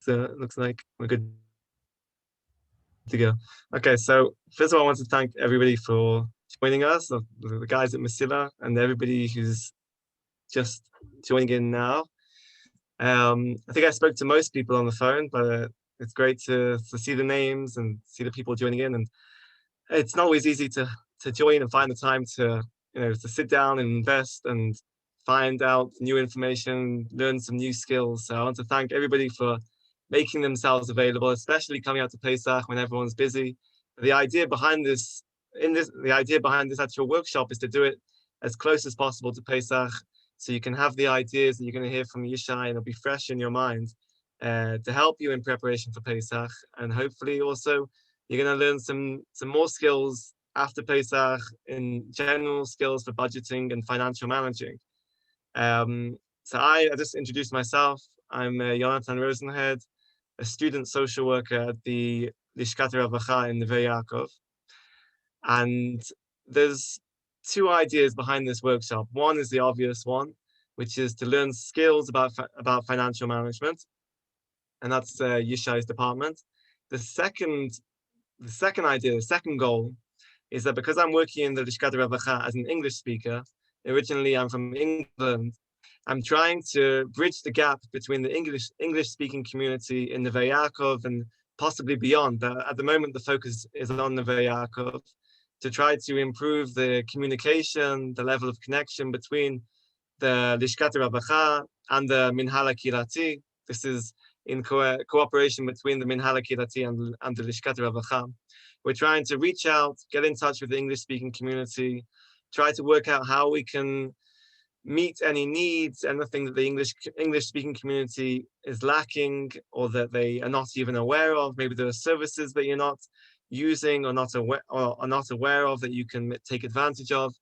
looks like we're good to go. Okay, so first of all, I want to thank everybody for joining us, the guys at Masila, and everybody who's just joining in now. I think I spoke to most people on the phone, but it's great to see the names and see the people joining in. And it's not always easy to join and find the time to to sit down and invest and find out new information, learn some new skills. So I want to thank everybody for making themselves available, especially coming out to Pesach when everyone's busy. The idea behind this actual workshop is to do it as close as possible to Pesach, so you can have the ideas that you're going to hear from Yishai and it'll be fresh in your mind to help you in preparation for Pesach. And hopefully also you're going to learn some more skills after Pesach in general skills for budgeting and financial managing. So I just introduced myself. I'm Jonathan Rosenhead, a student social worker at the Lishkat Ravacha in Neve Yaakov. And there's two ideas behind this workshop. One is the obvious one, which is to learn skills about financial management, and that's Yishai's department. The second idea, the second goal, is that because I'm working in the Lishkat Ravacha as an English speaker, originally I'm from England, I'm trying to bridge the gap between the English-speaking community in Neve Yaakov and possibly beyond. At the moment, the focus is on Neve Yaakov, to try to improve the communication, the level of connection between the Lishkat Ravacha and the Minhal HaKilati. This is in cooperation between the Minhal HaKilati and the Lishkat Ravacha. We're trying to reach out, get in touch with the English-speaking community, try to work out how we can meet any needs, anything that the English-speaking community is lacking or that they are not even aware of. Maybe there are services that you're not using or not aware of that you can take advantage of.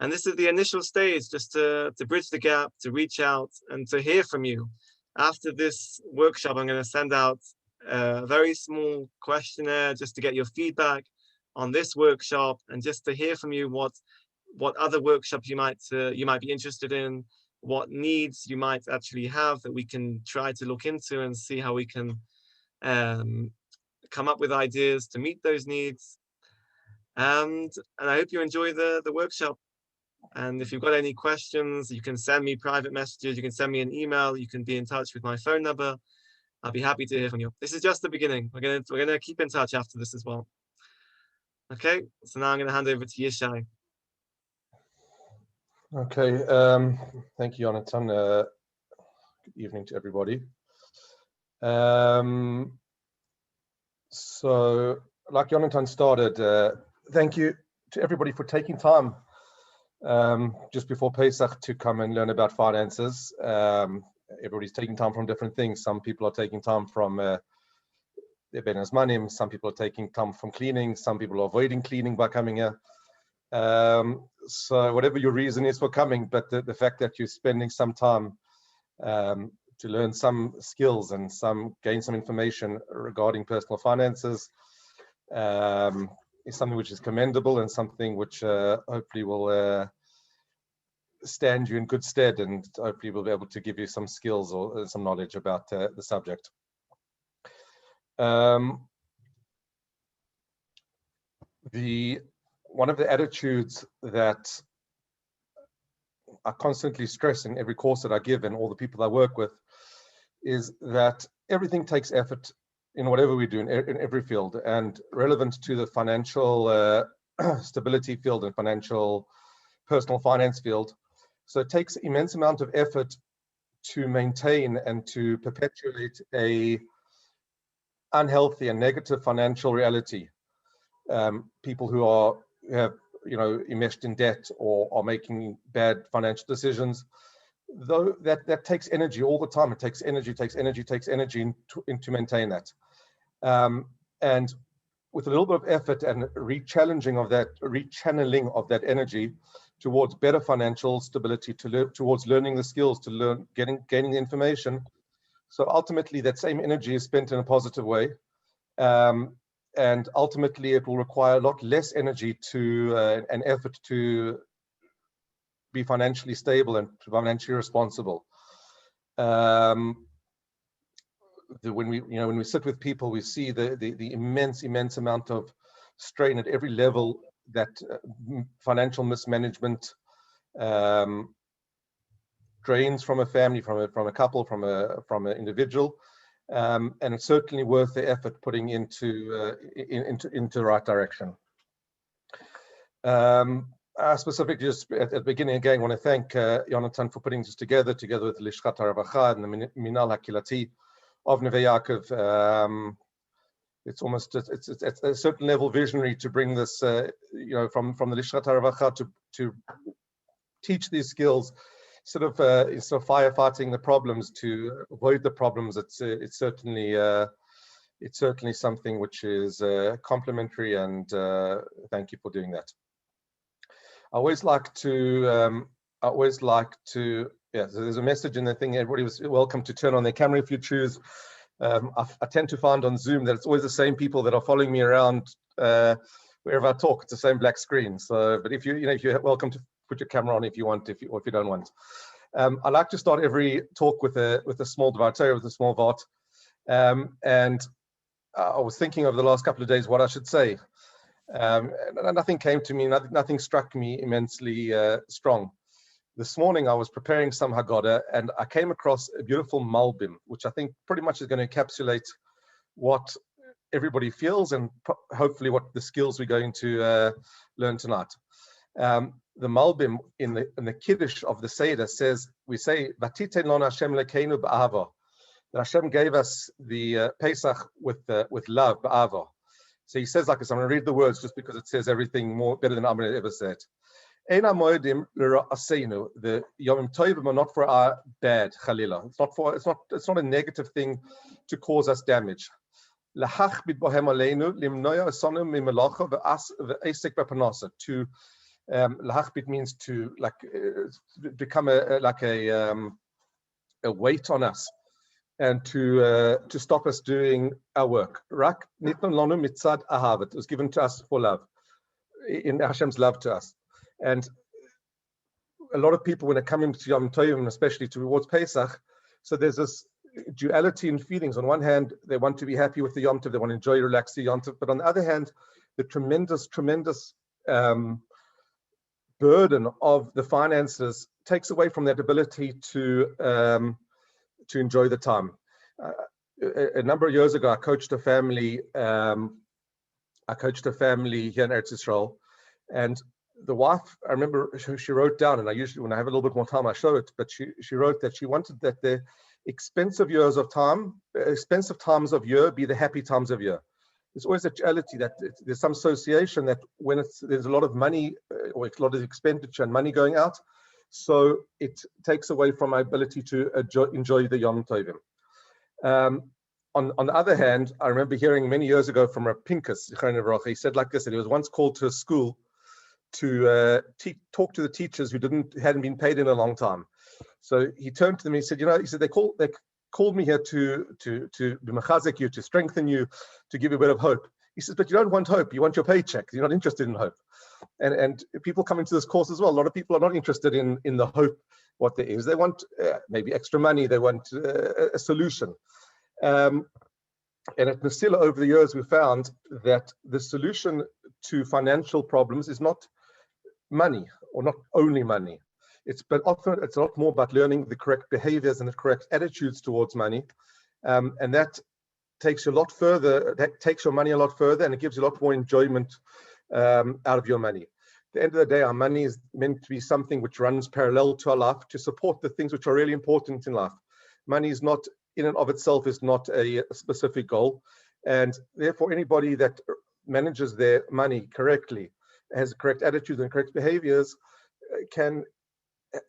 And this is the initial stage, just to bridge the gap, to reach out and to hear from you. After this workshop, I'm going to send out a very small questionnaire just to get your feedback on this workshop and just to hear from you what other workshops you might be interested in, what needs you might actually have that we can try to look into and see how we can come up with ideas to meet those needs. And I hope you enjoy the workshop. And if you've got any questions, you can send me private messages, you can send me an email, you can be in touch with my phone number. I'll be happy to hear from you. This is just the beginning. We're gonna keep in touch after this as well. Okay, so now I'm gonna hand over to Yishai. Okay, thank you, Jonathan. Good evening to everybody. So, like Jonathan started, thank you to everybody for taking time just before Pesach to come and learn about finances. Everybody's taking time from different things. Some people are taking time from their business money. Some people are taking time from cleaning. Some people are avoiding cleaning by coming here. So whatever your reason is for coming, but the fact that you're spending some time to learn some skills and gain some information regarding personal finances is something which is commendable and something which hopefully will stand you in good stead, and hopefully will be able to give you some skills or some knowledge about the subject. One of the attitudes that I constantly stress in every course that I give and all the people I work with is that everything takes effort in whatever we do in every field, and relevant to the financial stability field and personal finance field. So it takes immense amount of effort to maintain and to perpetuate a unhealthy and negative financial reality. People who have enmeshed in debt or are making bad financial decisions, though that takes energy all the time. It takes energy to maintain that. And with a little bit of effort and rechanneling of that energy towards better financial stability, towards learning the skills, gaining the information. So ultimately, that same energy is spent in a positive way. And ultimately, it will require a lot less energy and effort to be financially stable and financially responsible. when we sit with people, we see the immense amount of strain at every level that financial mismanagement drains from a family, from a couple, from an individual, and it's certainly worth the effort putting into the right direction. Specifically, just at the beginning again, I want to thank Jonathan for putting this together with Lishchat HaRavacha and the Minal HaKilati of Neve Yaakov. It's almost it's a certain level visionary to bring this, from the Lishchat HaRavacha to teach these skills, instead of firefighting the problems to avoid the problems. It's certainly something which is complimentary, and thank you for doing that. I always like to, yeah, so there's a message in the thing. Everybody was welcome to turn on their camera if you choose. I tend to find on Zoom that it's always the same people that are following me around wherever I talk. It's the same black screen. So, but if you're welcome to put your camera on if you want, or if you don't want. I like to start every talk with a small Dvar, with a small Vart. And I was thinking over the last couple of days what I should say. And nothing came to me, nothing struck me immensely strong. This morning I was preparing some Haggadah, and I came across a beautiful Malbim, which I think pretty much is going to encapsulate what everybody feels, and hopefully what the skills we're going to learn tonight. The Malbim in the Kiddush of the Seder says, we say, Vatiten lon Hashem lekeinu b'ahava, that Hashem gave us the Pesach with love, b'ahava. So he says like this. I'm going to read the words just because it says everything better than I'm going to ever say it. Eina moedim l'ra'asenu, the Yomim Tovim are not for our bad, Chalila. It's not a negative thing to cause us damage. Lahachbid bohem aleinu limnoya asonu mimelacha ve'asek b'panasa. To lahachbid means to become a weight on us, and to stop us doing our work. Rak nitnon lanu mitzad ahavat. It was given to us for love, in Hashem's love to us. And a lot of people, when they come into Yom Tovim, especially towards Pesach, so there's this duality in feelings. On one hand, they want to be happy with the Yom Tov, they want to enjoy, relax the Yom Tov, but on the other hand, the tremendous burden of the finances takes away from that ability to enjoy the time. A number of years ago, I coached a family. Here in Eretz Yisrael, and the wife, I remember she wrote down, and I usually, when I have a little bit more time, I show it, but she wrote that she wanted that the expensive times of year be the happy times of year. There's always a duality that there's some association that when there's a lot of money or a lot of expenditure and money going out, so it takes away from my ability to enjoy the Yom Tovim. On the other hand, I remember hearing many years ago from Rav Pinkus, he said like this, that he was once called to a school to talk to the teachers who hadn't been paid in a long time. So he turned to them and he said, they called me here to be mechazek you, to strengthen you, to give you a bit of hope. He says, but you don't want hope, you want your paycheck. You're not interested in hope. And people come into this course as well. A lot of people are not interested in the hope, what there is. They want maybe extra money, they want a solution. And at Masilah over the years, we found that the solution to financial problems is not money, or not only money. But often it's a lot more about learning the correct behaviors and the correct attitudes towards money. And that takes you a lot further, that takes your money a lot further, and it gives you a lot more enjoyment out of your money. At the end of the day, our money is meant to be something which runs parallel to our life to support the things which are really important in life. Money is not, in and of itself, is not a specific goal. And therefore, anybody that manages their money correctly, has correct attitudes and correct behaviors, can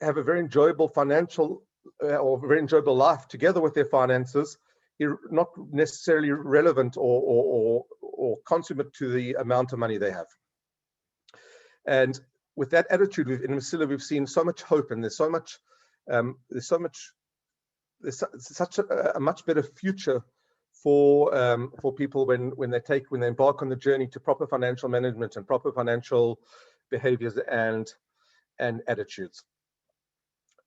have a very enjoyable financial or very enjoyable life together with their finances, not necessarily relevant or consummate to the amount of money they have. And with that attitude, in Masilah, we've seen so much hope, and there's such a much better future for people when they embark on the journey to proper financial management and proper financial behaviors and attitudes.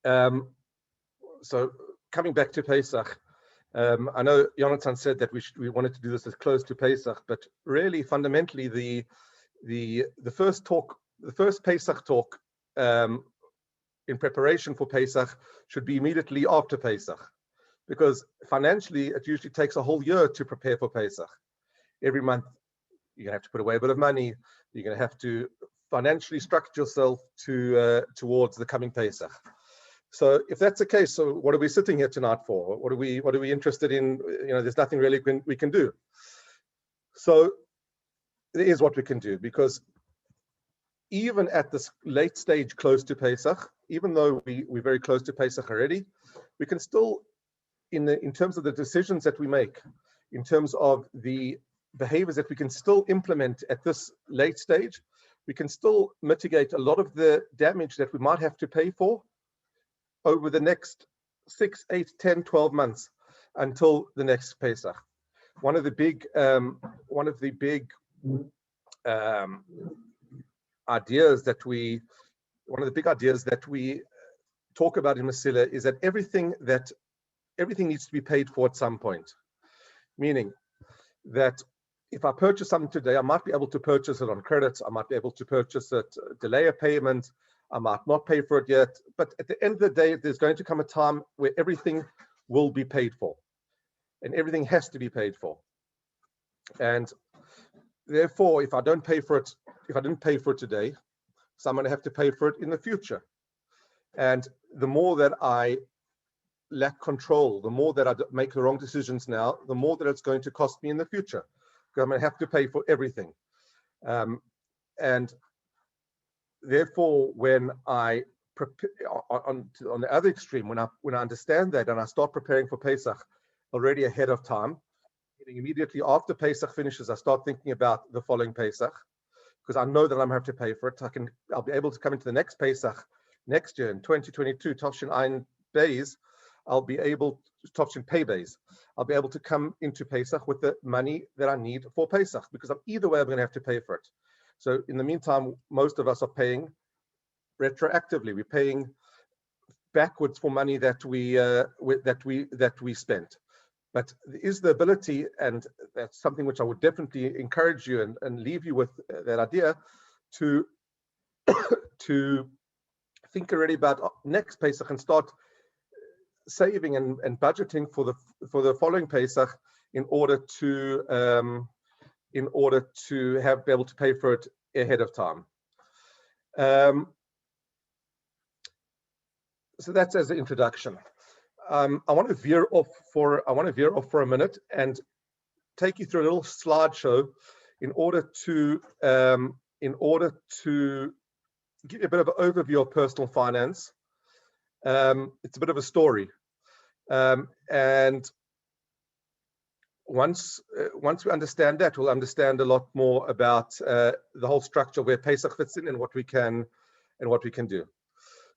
So coming back to Pesach, I know Jonathan said that we wanted to do this as close to Pesach, but really fundamentally the first Pesach talk in preparation for Pesach should be immediately after Pesach, because financially it usually takes a whole year to prepare for Pesach. Every month you're gonna have to put away a bit of money. You're gonna have to financially structure yourself towards the coming Pesach. So if that's the case, so what are we sitting here tonight for? What are we interested in? There's nothing really we can do. So there is what we can do, because even at this late stage close to Pesach, even though we're very close to Pesach already, we can still, in terms of the decisions that we make, in terms of the behaviors that we can still implement at this late stage, we can still mitigate a lot of the damage that we might have to pay for over the next 6, 8, 10, 12 months until the next Pesach. One of the big ideas that we talk about in Mesilah is that everything needs to be paid for at some point. Meaning that if I purchase something today, I might be able to purchase it on credit, I might be able to purchase it, delay a payment, I might not pay for it yet, but at the end of the day, there's going to come a time where everything will be paid for, and everything has to be paid for. And therefore, if I didn't pay for it today, so I'm going to have to pay for it in the future. And the more that I lack control, the more that I make the wrong decisions now, the more that it's going to cost me in the future, because I'm going to have to pay for everything. And therefore, when I prepare on the other extreme, when I understand that and I start preparing for Pesach already ahead of time, immediately after Pesach finishes, I start thinking about the following Pesach, because I know that I'm going to have to pay for it. I'll be able to come into the next Pesach next year in 2022, Tafshin Ein Beis, I'll be able to come into Pesach with the money that I need for Pesach, because either way I'm going to have to pay for it. So in the meantime, most of us are paying retroactively. We're paying backwards for money that we spent. But there is the ability, and that's something which I would definitely encourage you and leave you with that idea, to think already about next Pesach and start saving and budgeting for the following Pesach in order to be able to pay for it ahead of time. So that's as an introduction. I want to veer off for a minute and take you through a little slideshow in order to give you a bit of an overview of personal finance. It's a bit of a story, and once we understand that, we'll understand a lot more about the whole structure where Pesach fits in and what we can do.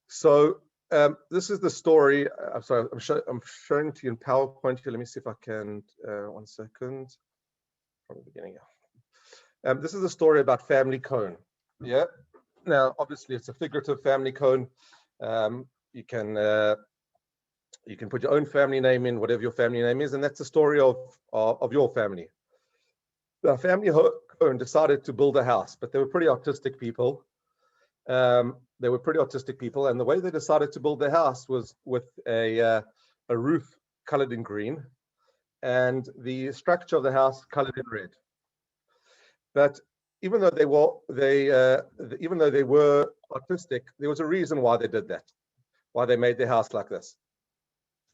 So this is the story. I'm sorry, I'm showing it to you in PowerPoint here. Let me see if I can. 1 second. From the beginning. This is a story about family Cohen. Yeah. Now, obviously, it's a figurative family Cohen. You can put your own family name in, whatever your family name is, and that's the story of your family. The family Cohen decided to build a house, but they were pretty autistic people. And the way they decided to build their house was with a roof colored in green and the structure of the house colored in red. But even though they were autistic, there was a reason why they did that, why they made their house like this.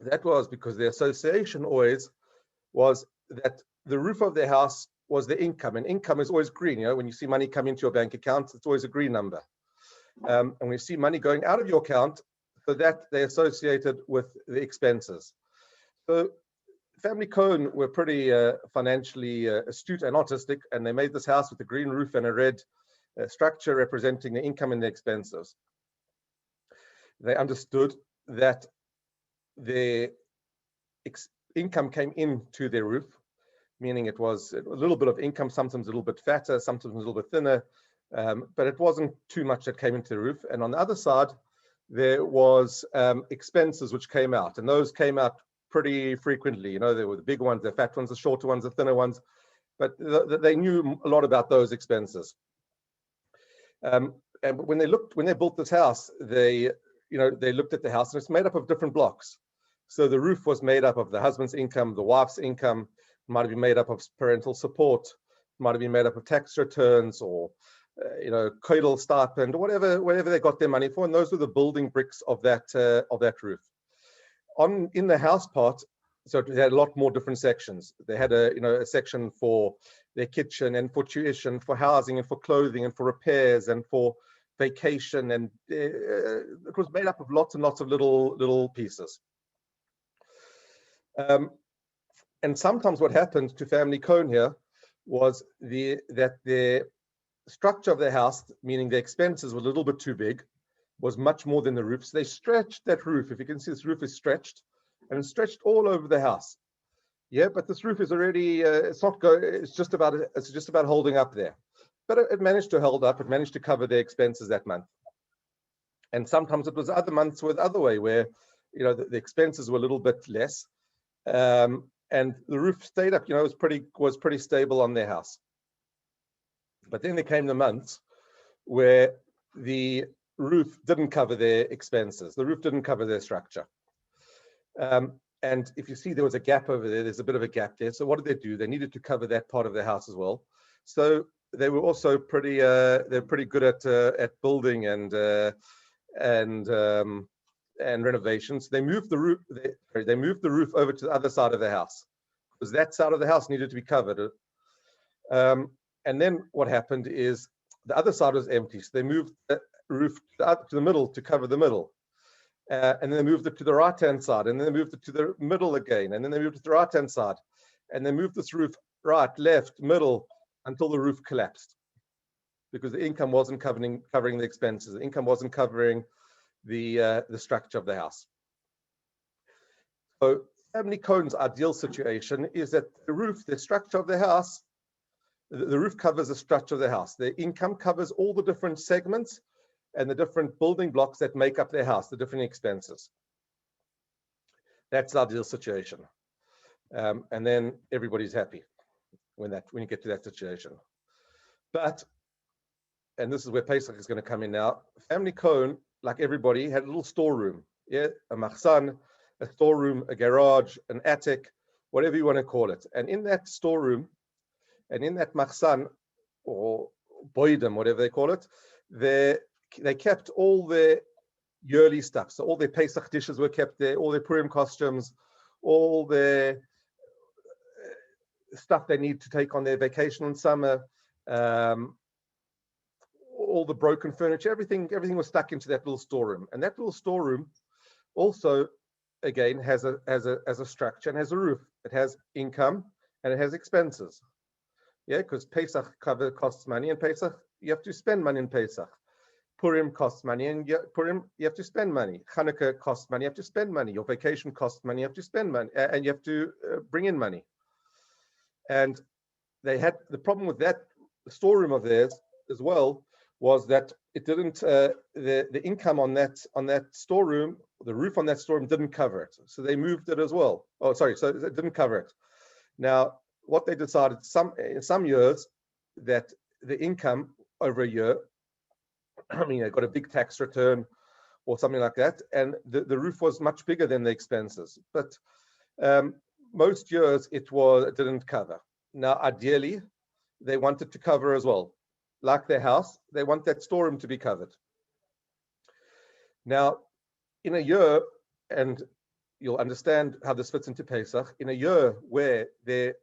That was because the association always was that the roof of their house was the income, and income is always green. When you see money come into your bank account, it's always a green number. And when you see money going out of your account, for that they associated with the expenses. So family Cohen were pretty financially astute and autistic, and they made this house with a green roof and a red structure representing the income and the expenses. They understood that their income came into their roof, meaning it was a little bit of income, sometimes a little bit fatter, sometimes a little bit thinner, but it wasn't too much that came into the roof. And on the other side, there was expenses which came out, and those came out pretty frequently. You know, there were the big ones, the fat ones, the shorter ones, the thinner ones, but they knew a lot about those expenses. And when they built this house, they looked at the house, and it's made up of different blocks. So the roof was made up of the husband's income, the wife's income, might have been made up of parental support, might have been made up of tax returns, or coidal stipend, or whatever they got their money for, and those were the building bricks of that roof. In the house part, so they had a lot more different sections. They had a section for their kitchen, and for tuition, for housing, and for clothing, and for repairs, and for vacation, and it was made up of lots and lots of little pieces. And sometimes what happened to family Cohen here was that the structure of the house, meaning the expenses, were a little bit too big, was much more than the roof. So they stretched that roof. If you can see, this roof is stretched, and it's stretched all over the house. Yeah, but this roof is already it's just about holding up there. But it managed to hold up. It managed to cover their expenses that month. And sometimes it was other months with other way where the expenses were a little bit less, and the roof stayed up. Was pretty stable on their house. But then there came the months where the roof didn't cover their expenses. The roof didn't cover their structure. And if you see, there was a gap over there. There's a bit of a gap there. So what did they do? They needed to cover that part of the house as well. So they were also they're pretty good at building and renovations. They moved the roof. They moved the roof over to the other side of the house, because that side of the house needed to be covered. And then what happened is the other side was empty. So they moved the roof to the middle to cover the middle. And then they moved it to the right-hand side, and then they moved it to the middle again, and then they moved it to the right-hand side, and they moved this roof right, left, middle, until the roof collapsed, because the income wasn't covering the expenses. The income wasn't covering the structure of the house. So family Cohen's ideal situation is that the structure of the house, the roof covers the structure of the house. The income covers all the different segments and the different building blocks that make up their house, the different expenses. That's the ideal situation. And then everybody's happy when you get to that situation. But, and this is where Pesach is going to come in now, family Cohen, like everybody, had a little storeroom, a machsan, a storeroom, a garage, an attic, whatever you want to call it. And in that storeroom, and in that machsan, or boidem, whatever they call it, they kept all their yearly stuff. So all their Pesach dishes were kept there, all their Purim costumes, all their stuff they need to take on their vacation in summer, all the broken furniture, everything was stuck into that little storeroom. And that little storeroom also, again, has a structure and has a roof. It has income and it has expenses. Yeah, because Pesach costs money, and Pesach, you have to spend money in Pesach. Purim costs money, and Purim, you have to spend money. Hanukkah costs money, you have to spend money. Your vacation costs money, you have to spend money, and you have to bring in money. And they had the problem with that storeroom of theirs as well, was that it didn't, the income on that storeroom, the roof on that storeroom didn't cover it. So they moved it as well. Oh, sorry, so it didn't cover it. Now, what they decided in some years, that the income over a year, I mean, they got a big tax return or something like that, and the roof was much bigger than the expenses. But most years it didn't cover. Now, ideally, they wanted to cover as well. Like their house, they want that storeroom to be covered. Now, in a year, and you'll understand how this fits into Pesach, in a year where the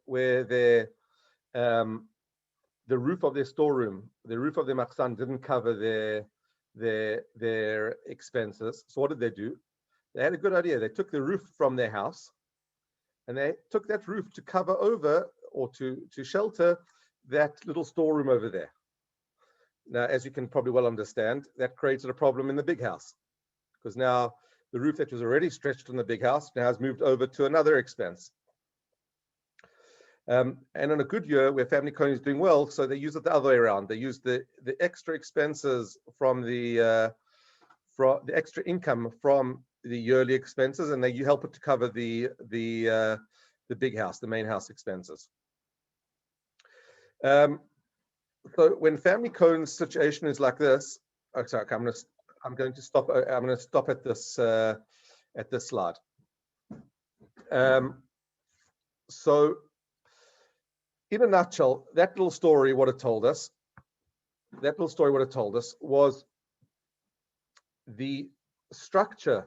roof of their storeroom, the roof of their machsan didn't cover their expenses. So what did they do? They had a good idea. They took the roof from their house, and they took that roof to cover over, or to shelter, that little storeroom over there. Now, as you can probably well understand, that created a problem in the big house, because now the roof that was already stretched on the big house now has moved over to another expense. And in a good year where family Cohen is doing well, so they use it the other way around. They use the extra expenses from the extra income from yearly expenses, and you help it to cover the big house, the main house expenses. So when family Cohen's situation is like this, sorry, I'm going to stop. I'm going to stop at this slide. So, in a nutshell, that little story, what it told us, was the structure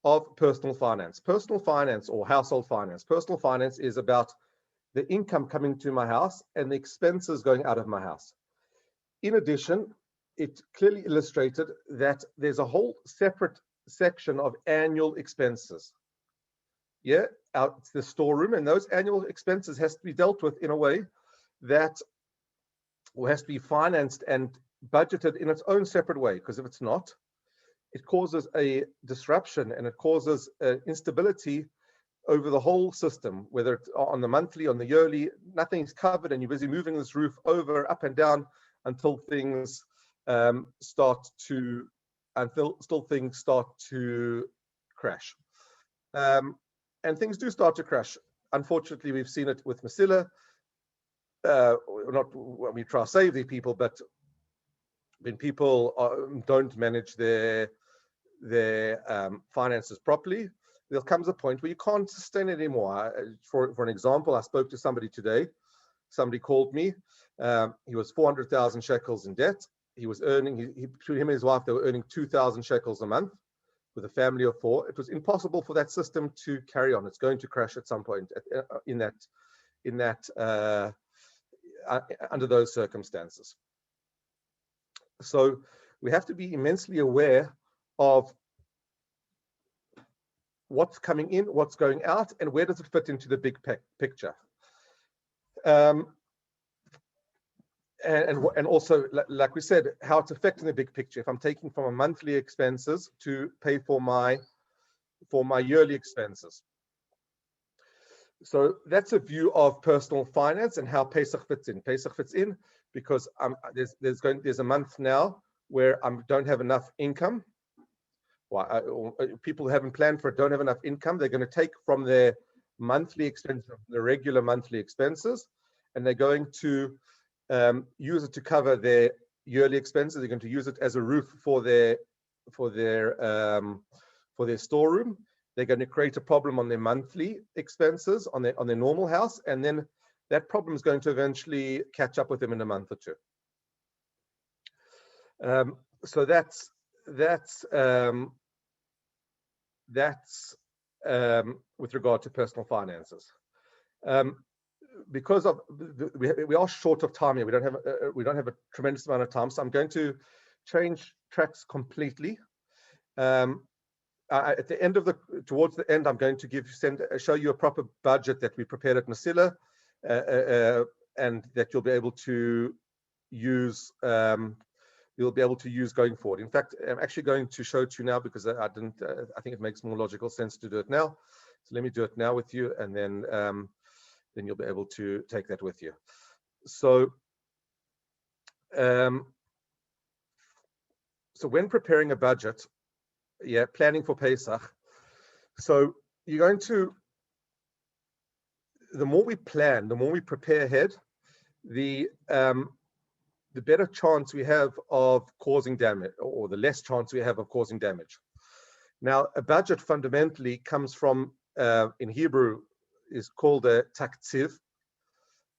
of personal finance. Personal finance or household finance. Personal finance is about the income coming to my house and the expenses going out of my house. In addition, it clearly illustrated that there's a whole separate section of annual expenses. Yeah, out the storeroom, and those annual expenses has to be dealt with in a way that has to be financed and budgeted in its own separate way, because if it's not, it causes a disruption and it causes instability over the whole system, whether it's on the monthly, on the yearly, nothing's covered, and you're busy moving this roof over, up and down until things start to crash. And things do start to crash. Unfortunately, we've seen it with Messila. Not when we try to save the people, but when people don't manage their finances properly, there comes a point where you can't sustain it anymore. For an example, I spoke to somebody today. Somebody called me. He was 400,000 shekels in debt. He was earning, between him and his wife, they were earning 2,000 shekels a month with a family of 4. It was impossible for that system to carry on. It's going to crash at some point under those circumstances. So we have to be immensely aware of what's coming in, what's going out, and where does it fit into the big picture. And also, like we said, how it's affecting the big picture. If I'm taking from a monthly expenses to pay for my yearly expenses. So that's a view of personal finance and how Pesach fits in. Pesach fits in because there's a month now where I don't have enough income. Well, people who haven't planned for it don't have enough income. They're going to take from their monthly expenses, the regular monthly expenses, and they're going to use it to cover their yearly expenses. They're going to use it as a roof for their storeroom. They're going to create a problem on their monthly expenses on their normal house, and then that problem is going to eventually catch up with them in a month or two. So that's with regard to personal finances. Because of we are short of time here, we don't have a tremendous amount of time, so I'm going to change tracks completely. At the end towards the end, I'm going to show you a proper budget that we prepared at Messila, and that you'll be able to use. You'll be able to use going forward. In fact, I'm actually going to show it to you now because I think it makes more logical sense to do it now. So let me do it now with you, and then you'll be able to take that with you. So, so when preparing a budget, planning for Pesach. So you're going to, the more we plan, the more we prepare ahead, the better chance we have of causing damage, or the less chance we have of causing damage. Now, a budget fundamentally comes from, in Hebrew, is called a taktiv.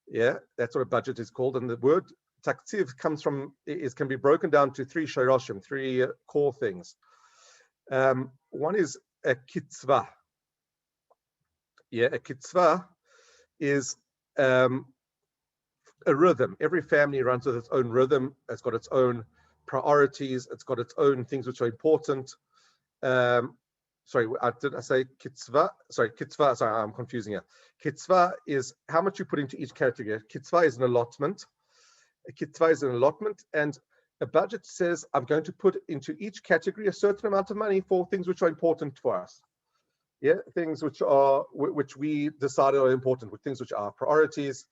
Yeah, that's what a budget is called. And the word taktiv can be broken down to 3 shoroshim, 3 core things. One is a kitzvah. Yeah, a kitzvah is a rhythm. Every family runs with its own rhythm. It's got its own priorities. It's got its own things which are important. Sorry, did I say kitzvah? Sorry, kitzvah. Sorry, I'm confusing you. Kitzvah is how much you put into each category. Kitzvah is an allotment. A kitzvah is an allotment, and a budget says I'm going to put into each category a certain amount of money for things which are important for us. Yeah, things which we decided are important, with things which are priorities,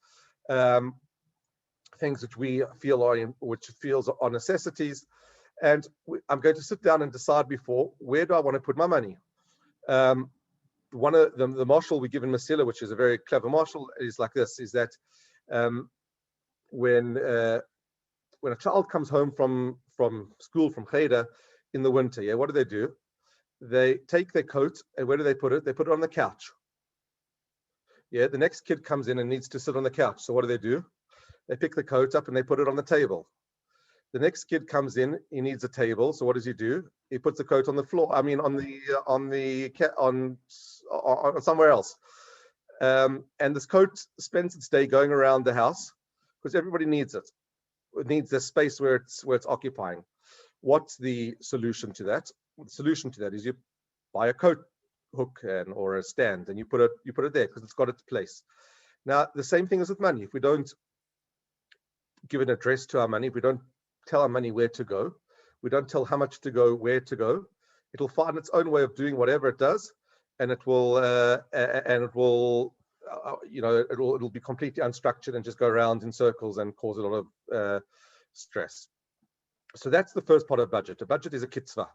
things which we feel are necessities, and I'm going to sit down and decide before, where do I want to put my money? One of the marshal we give in Masila, which is a very clever marshal, is like this: is that when a child comes home from school, from cheder, in the winter, yeah, what do? They take their coat, and where do they put it? They put it on the couch. Yeah, the next kid comes in and needs to sit on the couch. So what do? They pick the coat up and they put it on the table. The next kid comes in, he needs a table. So what does he do? He puts the coat on the floor. I mean, on somewhere else. And this coat spends its day going around the house because everybody needs it. It needs the space where it's occupying. What's the solution to that? The solution to that is you buy a coat hook or a stand, and you put it there because it's got its place. Now, the same thing is with money. If we don't give an address to our money, if we don't tell our money where to go, we don't tell how much to go, where to go, it'll find its own way of doing whatever it does, and it'll be completely unstructured and just go around in circles and cause a lot of stress. So that's the first part of budget. A budget is a kitzvah,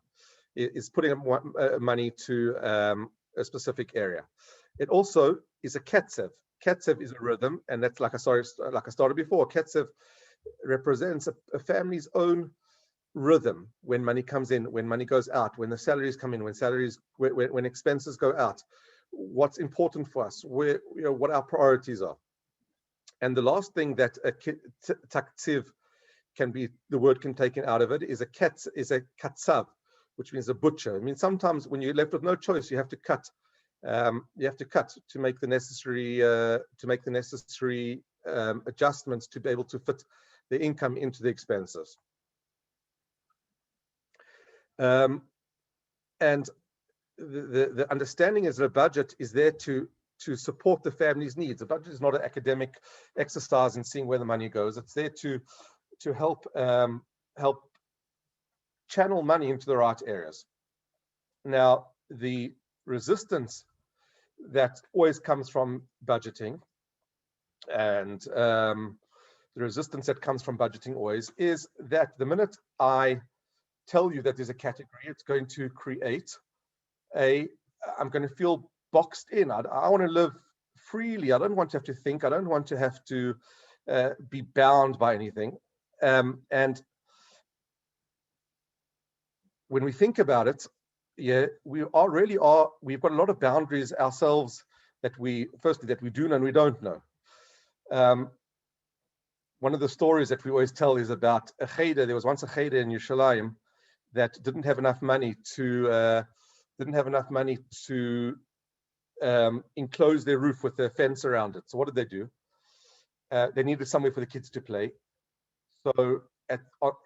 is putting money to a specific area. It also is a ketzev. Ketzev is a rhythm, and that's like I started before. Ketzev represents a family's own rhythm. When money comes in, when money goes out, when the salaries come in, when expenses go out, what's important for us, what our priorities are. And the last thing that a taktiv can be, the word can taken out of it, is a katsav, which means a butcher. I mean, sometimes when you're left with no choice, you have to cut. You have to cut to make the necessary adjustments to be able to fit the income into the expenses. And the understanding is that a budget is there to support the family's needs. A budget is not an academic exercise in seeing where the money goes. It's there to help channel money into the right areas. Now, the resistance that always comes from budgeting, and the resistance that comes from budgeting always is that the minute I tell you that there's a category, it's going to create I'm going to feel boxed in. I want to live freely. I don't want to have to think. I don't want to have to be bound by anything. And when we think about it, yeah, we've got a lot of boundaries ourselves that we do know and we don't know. One of the stories that we always tell is about a cheder. There was once a cheder in Yerushalayim that didn't have enough money to enclose their roof with a fence around it. So what did they do? They needed somewhere for the kids to play. So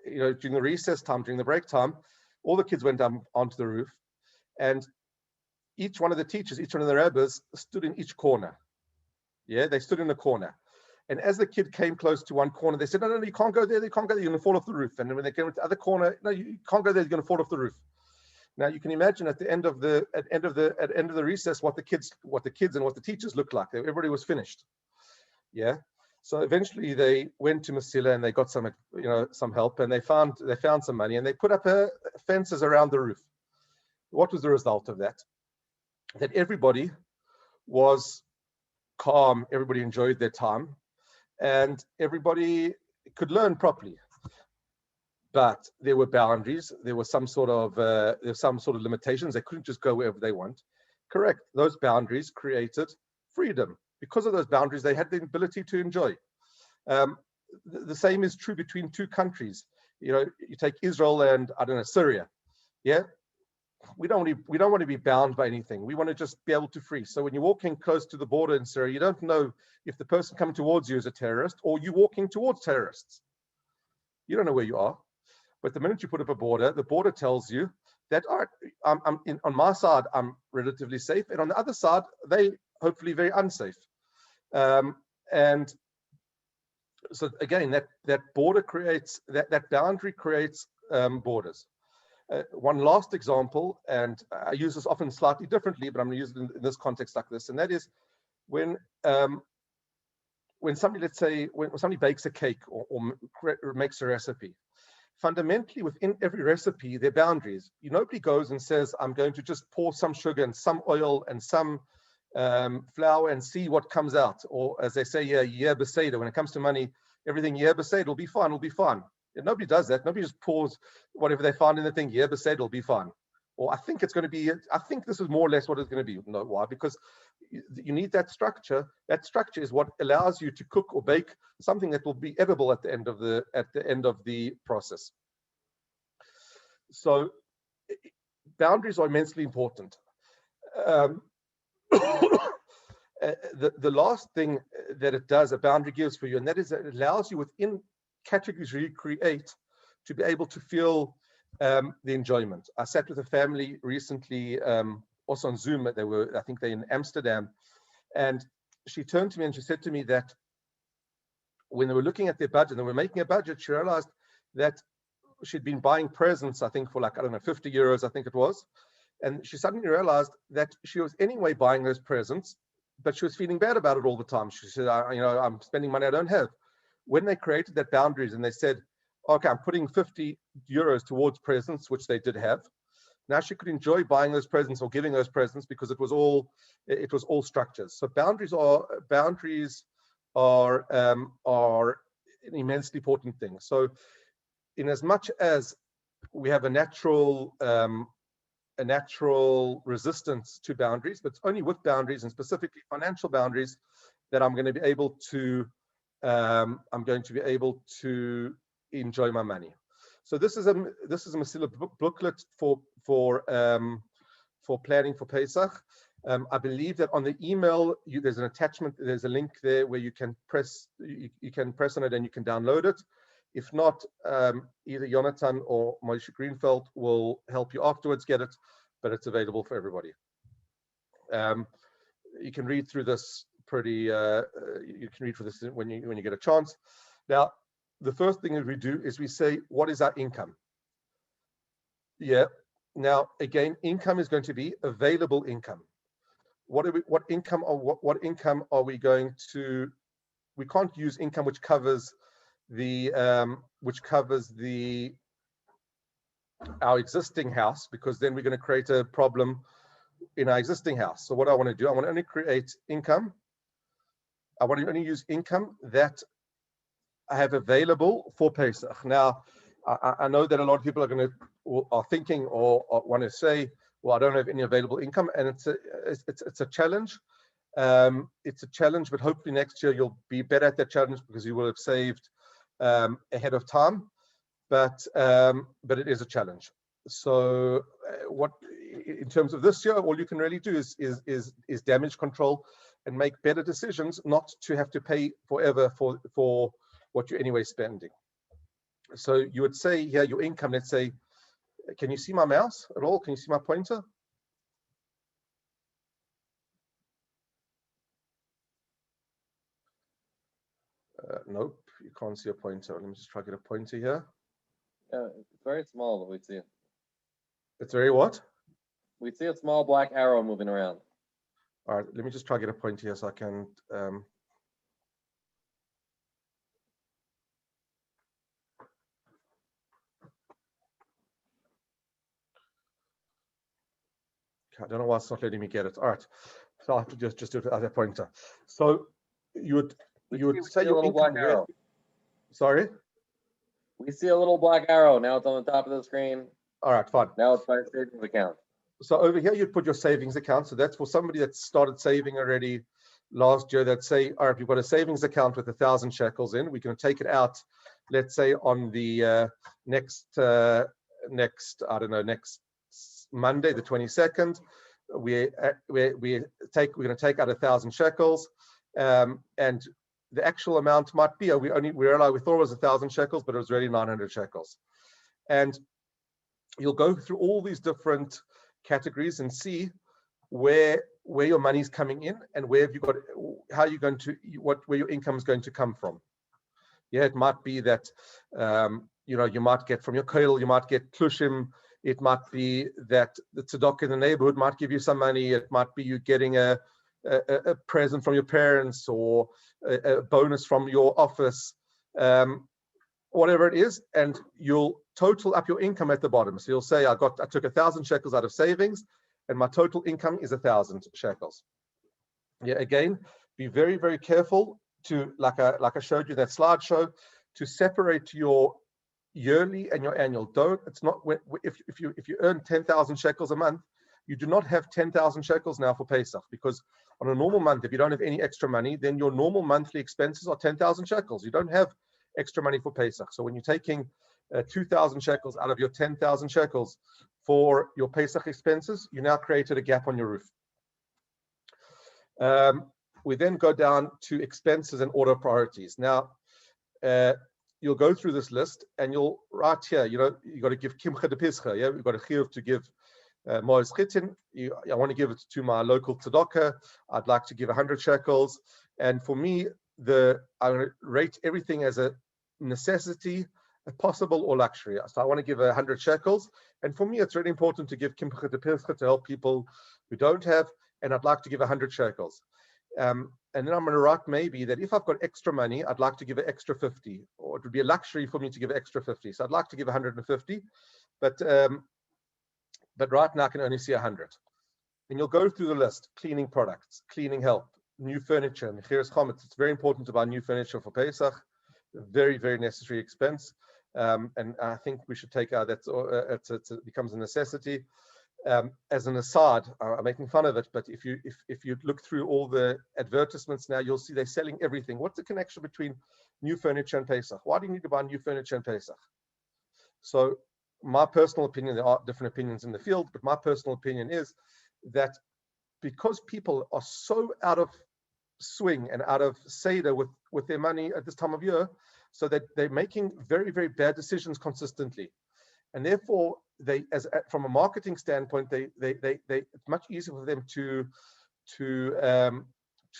during the recess time, during the break time, all the kids went down onto the roof, and each one of the teachers, each one of the rabbis stood in each corner. Yeah, they stood in a corner. And as the kid came close to one corner, they said, no, you can't go there, you can't go there, you're going to fall off the roof. And when they came to the other corner, no, you can't go there, you're going to fall off the roof. Now you can imagine at the end of the recess what the kids and what the teachers looked like. Everybody was finished. Yeah. So eventually they went to Masila and they got some help, and they found some money, and they put up fences around the roof. What was the result of that? That everybody was calm, everybody enjoyed their time, and everybody could learn properly. But there were boundaries. There was some sort of limitations. They couldn't just go wherever they want. Correct. Those boundaries created freedom. Because of those boundaries, they had the ability to enjoy. The same is true between two countries. You take Israel and Syria. Yeah, we don't want to be bound by anything. We want to just be able to free. So when you're walking close to the border in Syria, you don't know if the person coming towards you is a terrorist or you walking towards terrorists. You don't know where you are. But the minute you put up a border, the border tells you that on my side, I'm relatively safe, and on the other side, they hopefully very unsafe. And so again, that border creates that boundary creates borders. One last example, and I use this often slightly differently, but I'm going to use it in this context like this, and that is when somebody, let's say, when somebody bakes a cake or makes a recipe, fundamentally within every recipe, there are boundaries. Nobody goes and says, I'm going to just pour some sugar and some oil and some flour and see what comes out. Or as they say, yeah, beseder. When it comes to money, everything, yeah, beseder, will be fine, will be fine. Nobody does that. Nobody just pours whatever they find in the thing, yeah, beseder, will be fine. Or I think it's going to be, I think this is more or less what it's going to be. No, why? Because you need that structure. That structure is what allows you to cook or bake something that will be edible at the end of the process. So boundaries are immensely important. The last thing that it does, a boundary gives for you, and that is that it allows you within categories you create to be able to feel the enjoyment. I sat with a family recently, also on Zoom. I think they're in Amsterdam, and she turned to me and she said to me that when they were looking at their budget, they were making a budget, she realized that she'd been buying presents, I think for like, I don't know, 50 euros, I think it was. And she suddenly realized that she was anyway buying those presents, but she was feeling bad about it all the time. She said, I'm spending money I don't have. When they created that boundaries and they said, okay, I'm putting 50 euros towards presents, which they did have. Now she could enjoy buying those presents or giving those presents because it was all structures. So boundaries are an immensely important thing. So in as much as we have a natural resistance to boundaries, but it's only with boundaries, and specifically financial boundaries, that I'm going to be able to enjoy my money. So this is a Masilah booklet for planning for Pesach. I believe that on the email there's an attachment, there's a link there where you can press on it and you can download it. If not, either Jonathan or Moshe Greenfeld will help you afterwards get it, but it's available for everybody. You can read through this when you get a chance. Now, the first thing that we do is we say, what is our income? Yeah. Now, again, income is going to be available income. What income are we going to? We can't use income which covers our existing house, because then we're going to create a problem in our existing house. So what I want to do, I want to only create income. I want to only use income that I have available for Pesach. Now, I know that a lot of people are thinking or want to say, well, I don't have any available income, and it's a challenge. It's a challenge, but hopefully next year you'll be better at that challenge because you will have saved ahead of time. But it is a challenge. So what, in terms of this year, all you can really do is damage control and make better decisions, not to have to pay forever for what you're anyway spending. So you would say here, your income, let's say, can you see my mouse at all? Can you see my pointer? Nope, you can't see a pointer. Let me just try to get a pointer here. Yeah, it's very small, but we see it. It's very what? We see a small black arrow moving around. All right, let me just try to get a pointer here so I can. I don't know why it's not letting me get it. All right, so I'll have to just do it as a pointer. So you would say your little black income. arrow. Sorry. We see a little black arrow. Now it's on the top of the screen. All right, fine. Now it's by savings account. So over here you'd put your savings account. So that's for somebody that started saving already last year. That say, all right, you've got a savings account with 1,000 shekels in. We're going to take it out. Let's say on the next Monday, the 22nd. We're going to take out 1,000 shekels, and the actual amount might be, we thought it was 1,000 shekels, but it was really 900 shekels. And you'll go through all these different categories and see where your money's coming in and where your income is going to come from. Yeah, it might be that you might get from your koil, you might get klushim. It might be that the tzedakah in the neighborhood might give you some money. It might be you getting a present from your parents or a bonus from your office. whatever it is, and you'll total up your income at the bottom. So you'll say, I took 1,000 shekels out of savings, and my total income is 1,000 shekels. Yeah, again, be very, very careful to, like I showed you that slideshow, to separate your yearly and your annual. It's not, if you earn 10,000 shekels a month, you do not have 10,000 shekels now for Pesach, because on a normal month, if you don't have any extra money, then your normal monthly expenses are 10,000 shekels. You don't have extra money for Pesach. So when you're taking 2,000 shekels out of your 10,000 shekels for your Pesach expenses, you now created a gap on your roof. We then go down to expenses and order priorities. Now, you'll go through this list and you'll write here, you got to give Kimcha de Pischa. Yeah, we've got a chiyuv to give Moaz Chitin. I want to give it to my local tzedakah. I'd like to give 100 shekels. And for me, I rate everything as a necessity, a possible, or luxury. So I want to give 100 shekels. And for me, it's really important to give Kimcha de Pischa to help people who don't have, and I'd like to give 100 shekels. And then I'm going to write maybe that if I've got extra money, I'd like to give an extra 50, or it would be a luxury for me to give an extra 50. So I'd like to give 150, but right now I can only see 100. And you'll go through the list: cleaning products, cleaning help, new furniture, and Mechiras Chometz. It's very important to buy new furniture for Pesach. Very, very necessary expense. And I think we should take out that it becomes a necessity. As an aside, I'm making fun of it, but if you look through all the advertisements now, you'll see they're selling everything. What's the connection between new furniture and Pesach? Why do you need to buy new furniture and Pesach? So my personal opinion, there are different opinions in the field, but my personal opinion is that because people are so out of swing and out of seder with their money at this time of year, so that they're making very, very bad decisions consistently. And therefore, from a marketing standpoint, it's much easier for them to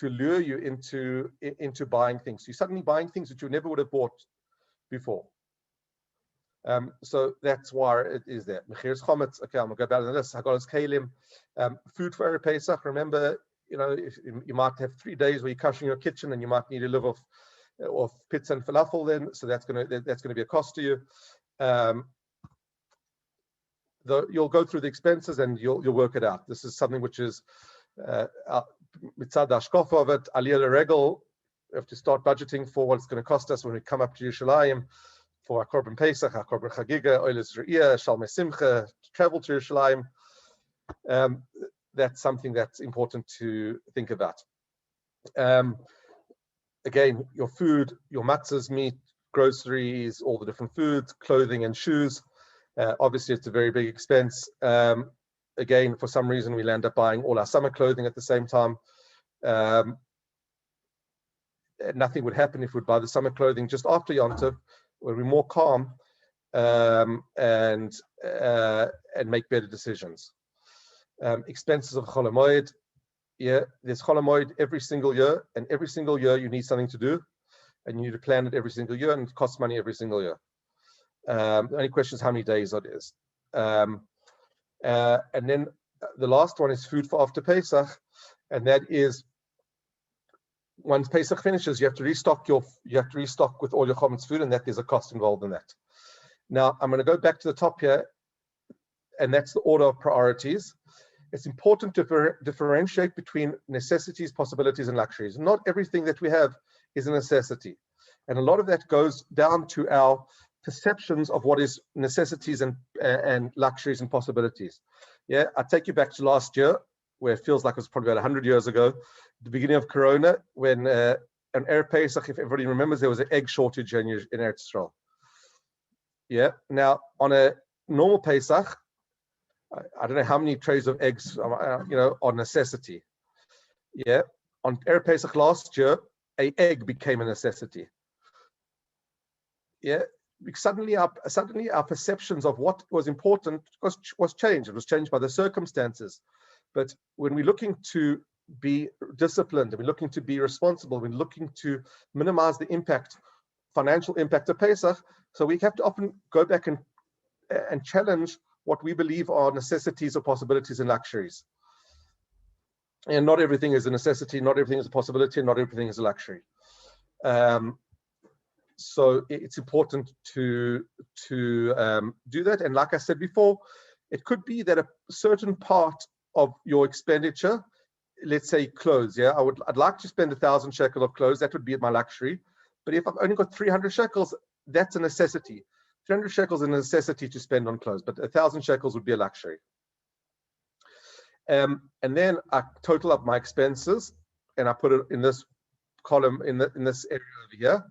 lure you into buying things. You're suddenly buying things that you never would have bought before. So that's why it is there. Mechiras Chometz. Okay, I'm gonna go back to the list. Hagalas Kalim, food for Erev Pesach. Remember, if you might have 3 days where you're cashing your kitchen, and you might need to live off pizza and falafel then. So that's gonna be a cost to you. You'll go through the expenses and you'll work it out. This is something which is mitzad hashkofa of it, aliyah l'regel. We have to start budgeting for what it's going to cost us when we come up to Yerushalayim for our Korban Pesach, our Korban Chagiga, Oiles Re'iyah, Shalmei Simcha, to travel to Yerushalayim. That's something that's important to think about. Again, your food, your matzahs, meat, groceries, all the different foods, clothing and shoes. Obviously, it's a very big expense. Again, for some reason, we'll end up buying all our summer clothing at the same time. Nothing would happen if we'd buy the summer clothing just after Yom Tov, where we're more calm and make better decisions. Expenses of Chol HaMoed. Yeah, there's Chol HaMoed every single year, and every single year you need something to do, and you need to plan it every single year, and it costs money every single year. The only question is how many days it is. And then the last one is food for after Pesach, and that is once Pesach finishes, you have to restock with all your chometz food, and that there's a cost involved in that. Now I'm going to go back to the top here, and that's the order of priorities. It's important to differentiate between necessities, possibilities, and luxuries. Not everything that we have is a necessity, and a lot of that goes down to our perceptions of what is necessities and luxuries and possibilities. Yeah, I take you back to last year, where it feels like it was probably about 100 years ago, the beginning of Corona, when on Erev Pesach, if everybody remembers, there was an egg shortage in Eretz Yisrael. Yeah, now on a normal Pesach, I don't know how many trays of eggs, are necessity. Yeah, on Erev Pesach last year, an egg became a necessity. Yeah. Suddenly our perceptions of what was important was changed. It was changed by the circumstances. But when we're looking to be disciplined, and we're looking to be responsible, we're looking to minimize the financial impact of Pesach, so we have to often go back and challenge what we believe are necessities or possibilities and luxuries. And not everything is a necessity, not everything is a possibility, and not everything is a luxury. So it's important to do that. And like I said before, it could be that a certain part of your expenditure, let's say clothes, yeah, I'd like to spend 1,000 shekels of clothes. That would be my luxury. But if I've only got 300 shekels, that's a necessity. 300 shekels is a necessity to spend on clothes, but 1,000 shekels would be a luxury. And then I total up my expenses and I put it in this column in this area over here.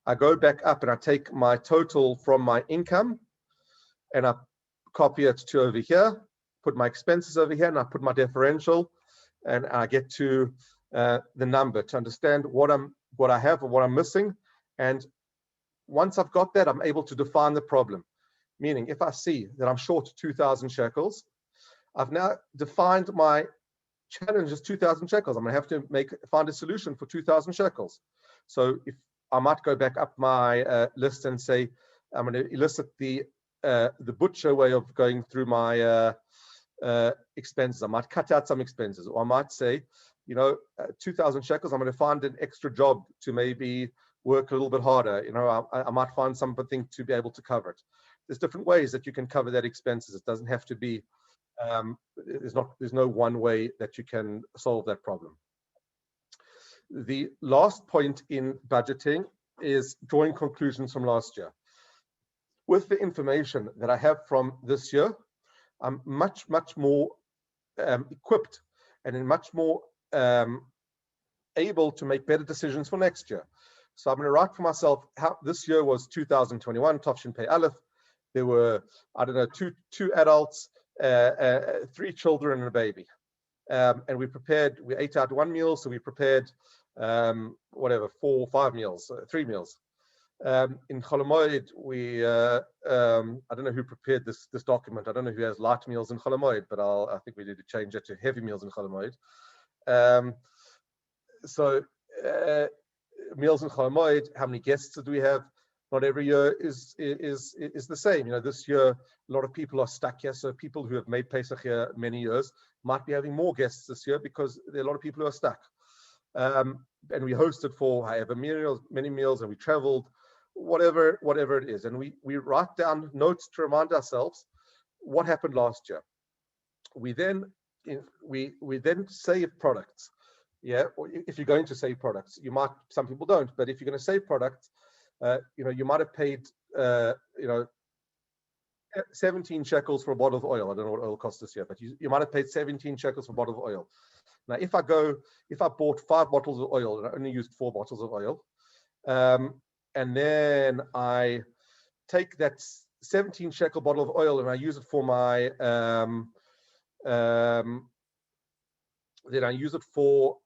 I go back up and I take my total from my income and I copy it to over here, put my expenses over here, and I put my differential, and I get to the number to understand what I have or what I'm missing. And once I've got that, I'm able to define the problem. Meaning, if I see that I'm short 2,000 shekels, I've now defined my challenge as 2,000 shekels. I'm going to have to find a solution for 2,000 shekels. So if I might go back up my list and say, I'm going to elicit the butcher way of going through my expenses. I might cut out some expenses, or I might say, 2,000 shekels, I'm going to find an extra job to maybe work a little bit harder. I might find something to be able to cover it. There's different ways that you can cover that expenses. It doesn't have to be, there's no one way that you can solve that problem. The last point in budgeting is drawing conclusions from last year. With the information that I have from this year, I'm much more equipped and much more able to make better decisions for next year. So I'm going to write for myself how this year was 2021, Tafshin Pei Aleph. There were, I don't know, two adults, 3 children and a baby. And we ate out 1 meal, so we prepared 4 or 5 meals, 3 meals. In Chol Hamoed, I don't know who prepared this document. I don't know who has light meals in Chol Hamoed, but I think we need to change it to heavy meals in Chol Hamoed. So meals in Chol Hamoed, how many guests do we have? Not every year is the same. This year a lot of people are stuck here, so people who have made Pesach here many years might be having more guests this year because there are a lot of people who are stuck. And we hosted for however many meals, and we traveled, whatever it is, and we write down notes to remind ourselves what happened last year. We then save products. Yeah, or if you're going to save products, some people don't, but if you're going to save products, you might have paid 17 shekels for a bottle of oil. I don't know what oil costs this year, but you might have paid 17 shekels for a bottle of oil. Now, if I bought 5 bottles of oil and I only used 4 bottles of oil, and then I take that 17 shekel bottle of oil and I use it for my, then I use it for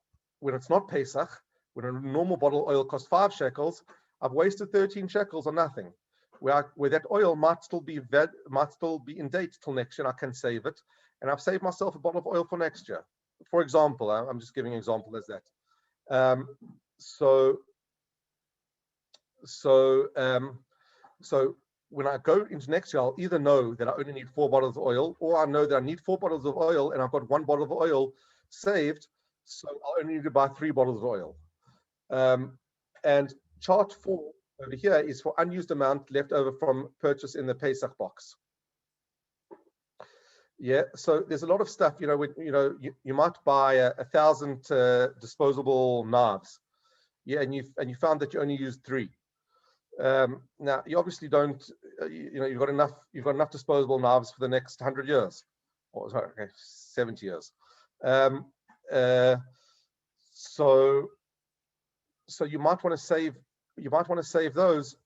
when it's not Pesach, when a normal bottle of oil costs 5 shekels, I've wasted 13 shekels on nothing. Where that oil might still be in date till next year, and I can save it, and I've saved myself a bottle of oil for next year. For example, I'm just giving an example as that. So when I go into next year, I'll either know that I only need 4 bottles of oil, or I know that I need 4 bottles of oil and I've got 1 bottle of oil saved, so I'll only need to buy 3 bottles of oil. And chart 4 over here is for unused amount left over from purchase in the Pesach box. Yeah, so there's a lot of stuff. You might buy 1,000 disposable knives. Yeah, and you found that you only used 3. Now you obviously don't. You've got enough disposable knives for the next 100 years, or sorry, 70 years. So you might want to save. You might want to save those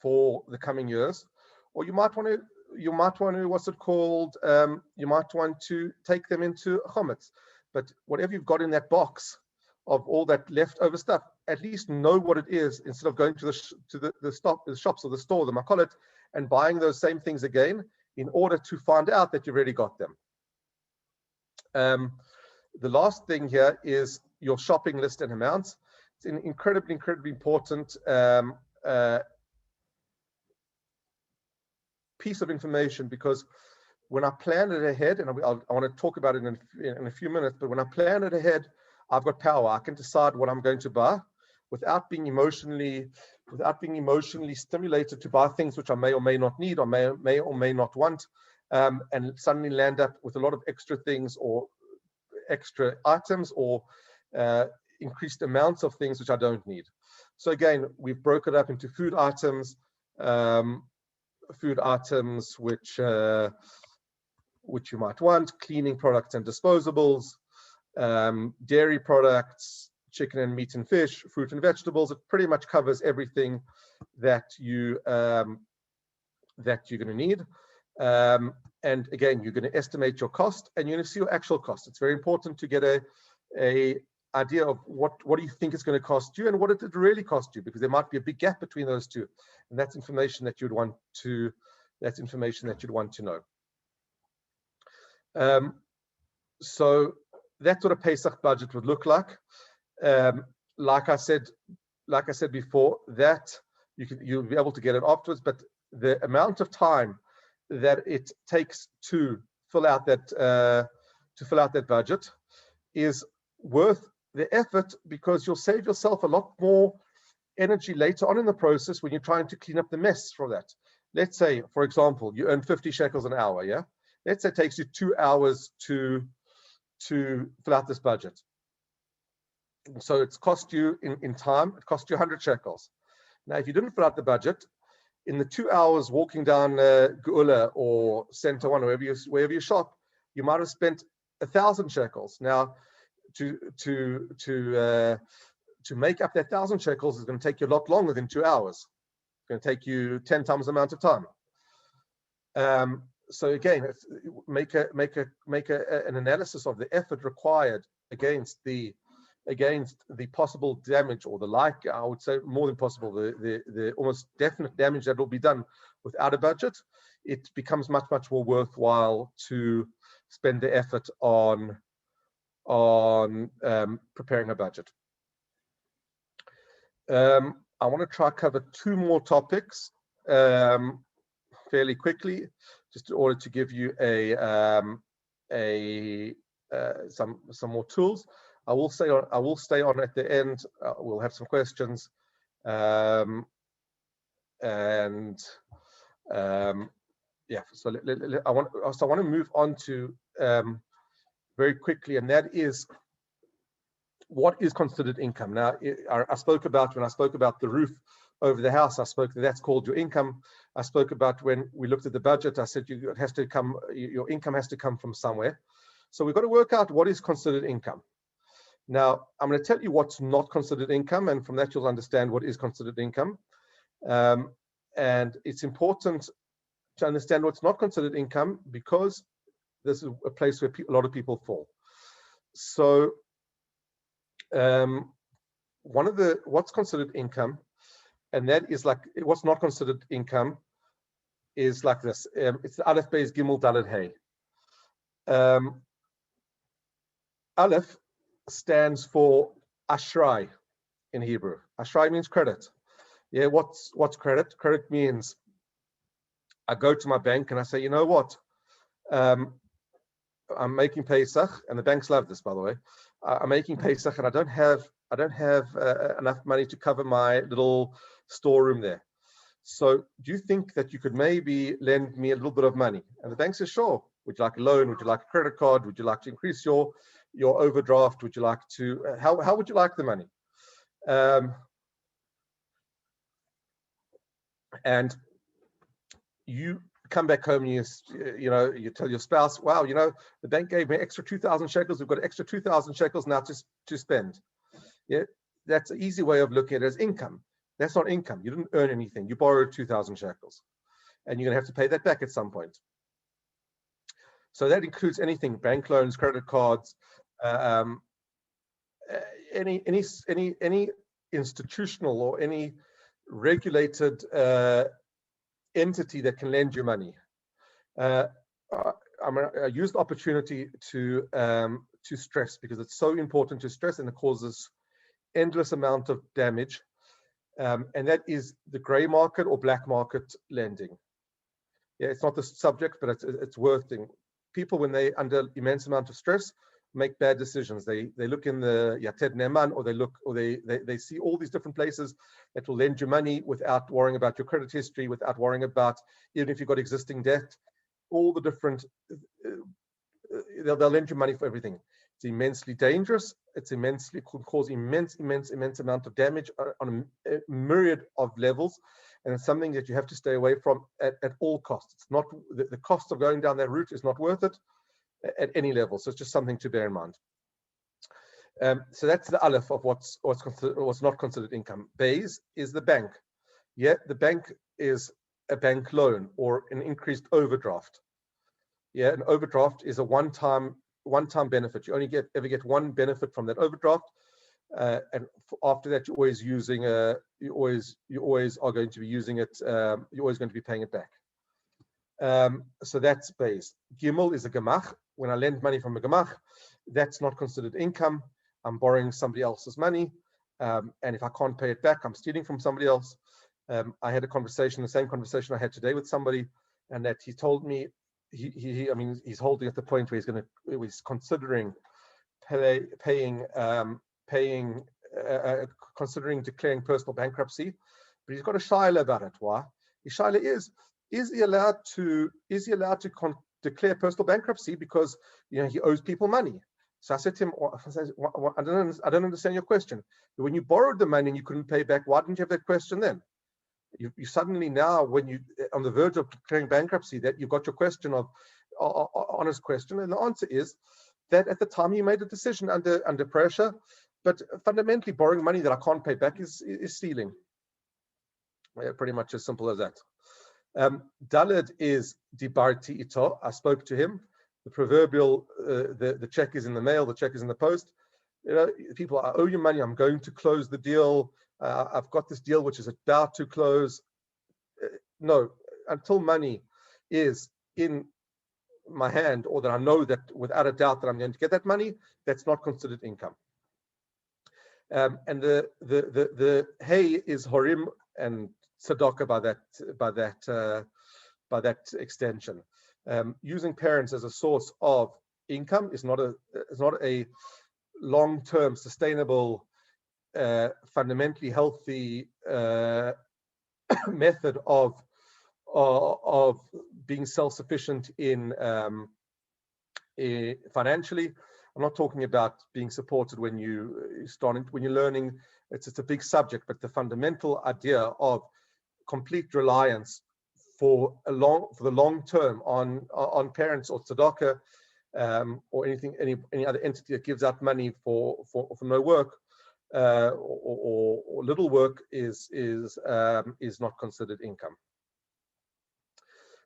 for the coming years, or you might want to. What's it called? You might want to take them into chametz. But whatever you've got in that box of all that leftover stuff, at least know what it is instead of going to the shops or the store, the makolet, and buying those same things again in order to find out that you've already got them. The last thing here is your shopping list and amounts. It's an incredibly important piece of information, because when I plan it ahead, and I want to talk about it in a few minutes, but when I plan it ahead, I've got power. I can decide what I'm going to buy. without being emotionally stimulated to buy things which I may or may not need or may or may not want, and suddenly land up with a lot of extra things or extra items or increased amounts of things which I don't need. So again, we've broken it up into food items which you might want, cleaning products and disposables, dairy products, chicken and meat and fish, fruit and vegetables. It pretty much covers everything that you're going to need. And again, you're going to estimate your cost, and you're going to see your actual cost. It's very important to get a idea of what do you think it's going to cost you and what it really cost you, because there might be a big gap between those two, and that's information that you'd want to know. So that's what a Pesach budget would look like. Like I said before, that you'll be able to get it afterwards, but the amount of time that it takes to fill out that budget is worth the effort, because you'll save yourself a lot more energy later on in the process when you're trying to clean up the mess from that. Let's say, for example, you earn 50 shekels an hour, yeah? Let's say it takes you 2 hours to fill out this budget. So it's cost you in time, it cost you 100 shekels. Now, if you didn't fill out the budget, in the 2 hours walking down Geula or Center One, wherever you shop, you might have spent 1,000 shekels. Now, to make up that 1,000 shekels is going to take you a lot longer than 2 hours. It's going to take you 10 times the amount of time. So again, make an analysis of the effort required against the possible damage, or I would say more than possible, the almost definite damage that will be done without a budget. It becomes much more worthwhile to spend the effort on preparing a budget. I want to try to cover 2 more topics fairly quickly, just in order to give you some more tools. I will stay on at the end. We'll have some questions, yeah. So I want to move on to very quickly, and that is, what is considered income. Now, when I spoke about the roof over the house, I spoke that's called your income. I spoke about when we looked at the budget, I said your income has to come from somewhere. So we've got to work out what is considered income. Now, I'm going to tell you what's not considered income, and from that you'll understand what is considered income. And it's important to understand what's not considered income, because this is a place where a lot of people fall. So what's considered income, and that is like what's not considered income is like this. It's the Aleph Beis Gimel Dalet Hey. Aleph stands for Ashrai in Hebrew. Ashrai means credit. Yeah, what's credit? Credit means I go to my bank and I say, you know what? I'm making Pesach, and the banks love this, by the way. I'm making Pesach, and I don't have enough money to cover my little storeroom there. So do you think that you could maybe lend me a little bit of money? And the bank says, sure. Would you like a loan? Would you like a credit card? Would you like to increase your overdraft? Would you like to? How would you like the money? And you come back home and you tell your spouse, wow, the bank gave me extra 2,000 shekels. We've got extra 2,000 shekels now to spend. Yeah, that's an easy way of looking at it as income. That's not income. You didn't earn anything. You borrowed 2,000 shekels, and you're going to have to pay that back at some point. So that includes anything: bank loans, credit cards, any institutional or any regulated entity that can lend you money. I used the opportunity to stress, because it's so important to stress, and it causes endless amount of damage, and that is the gray market or black market lending. Yeah, it's not the subject, but it's worth it. People, when they're under immense amount of stress, make bad decisions. They look in the Yated Neman, or they see all these different places that will lend you money without worrying about your credit history, without worrying about even if you've got existing debt, all the different. They'll lend you money for everything. It's immensely dangerous. It's immensely could cause immense amount of damage on a myriad of levels, and it's something that you have to stay away from at all costs. It's not the cost of going down that route is not worth it at any level. So it's just something to bear in mind. So that's the aleph of what's not considered income. Bays is the bank. Yeah, the bank is a bank loan or an increased overdraft. Yeah, an overdraft is a one-time benefit. You only ever get one benefit from that overdraft, and after that, you're always using you always are going to be using it. You're always going to be paying it back. So that's base. Gimel is a gemach. When I lend money from a gemach, that's not considered income. I'm borrowing somebody else's money, and if I can't pay it back, I'm stealing from somebody else. I had the same conversation I had today with somebody, and that he told me I mean, he's holding at the point where he's considering considering declaring personal bankruptcy, but he's got a shaila about it. Why? The shaila is he allowed to declare personal bankruptcy because he owes people money? So I said to him, I don't understand your question. When you borrowed the money and you couldn't pay back, why didn't you have that question then? You suddenly now, when you on the verge of declaring bankruptcy, that you've got your question of honest question, and the answer is that at the time you made a decision under pressure, but fundamentally borrowing money that I can't pay back is stealing. Yeah, pretty much as simple as that. Daled is dibarti ito. I spoke to him. The proverbial the check is in the mail, the check is in the post. People, I owe you money. I'm going to close the deal. I've got this deal which is about to close. No, until money is in my hand, or that I know that without a doubt that I'm going to get that money, that's not considered income. And the hay is horim and tzedakah by that extension. Using parents as a source of income is not a long-term sustainable, fundamentally healthy method of being self-sufficient in financially. I'm not talking about being supported when you're learning. It's a big subject, but the fundamental idea of complete reliance for the long term on parents or tzedakah, or any other entity that gives out money for no work, or little work is not considered income.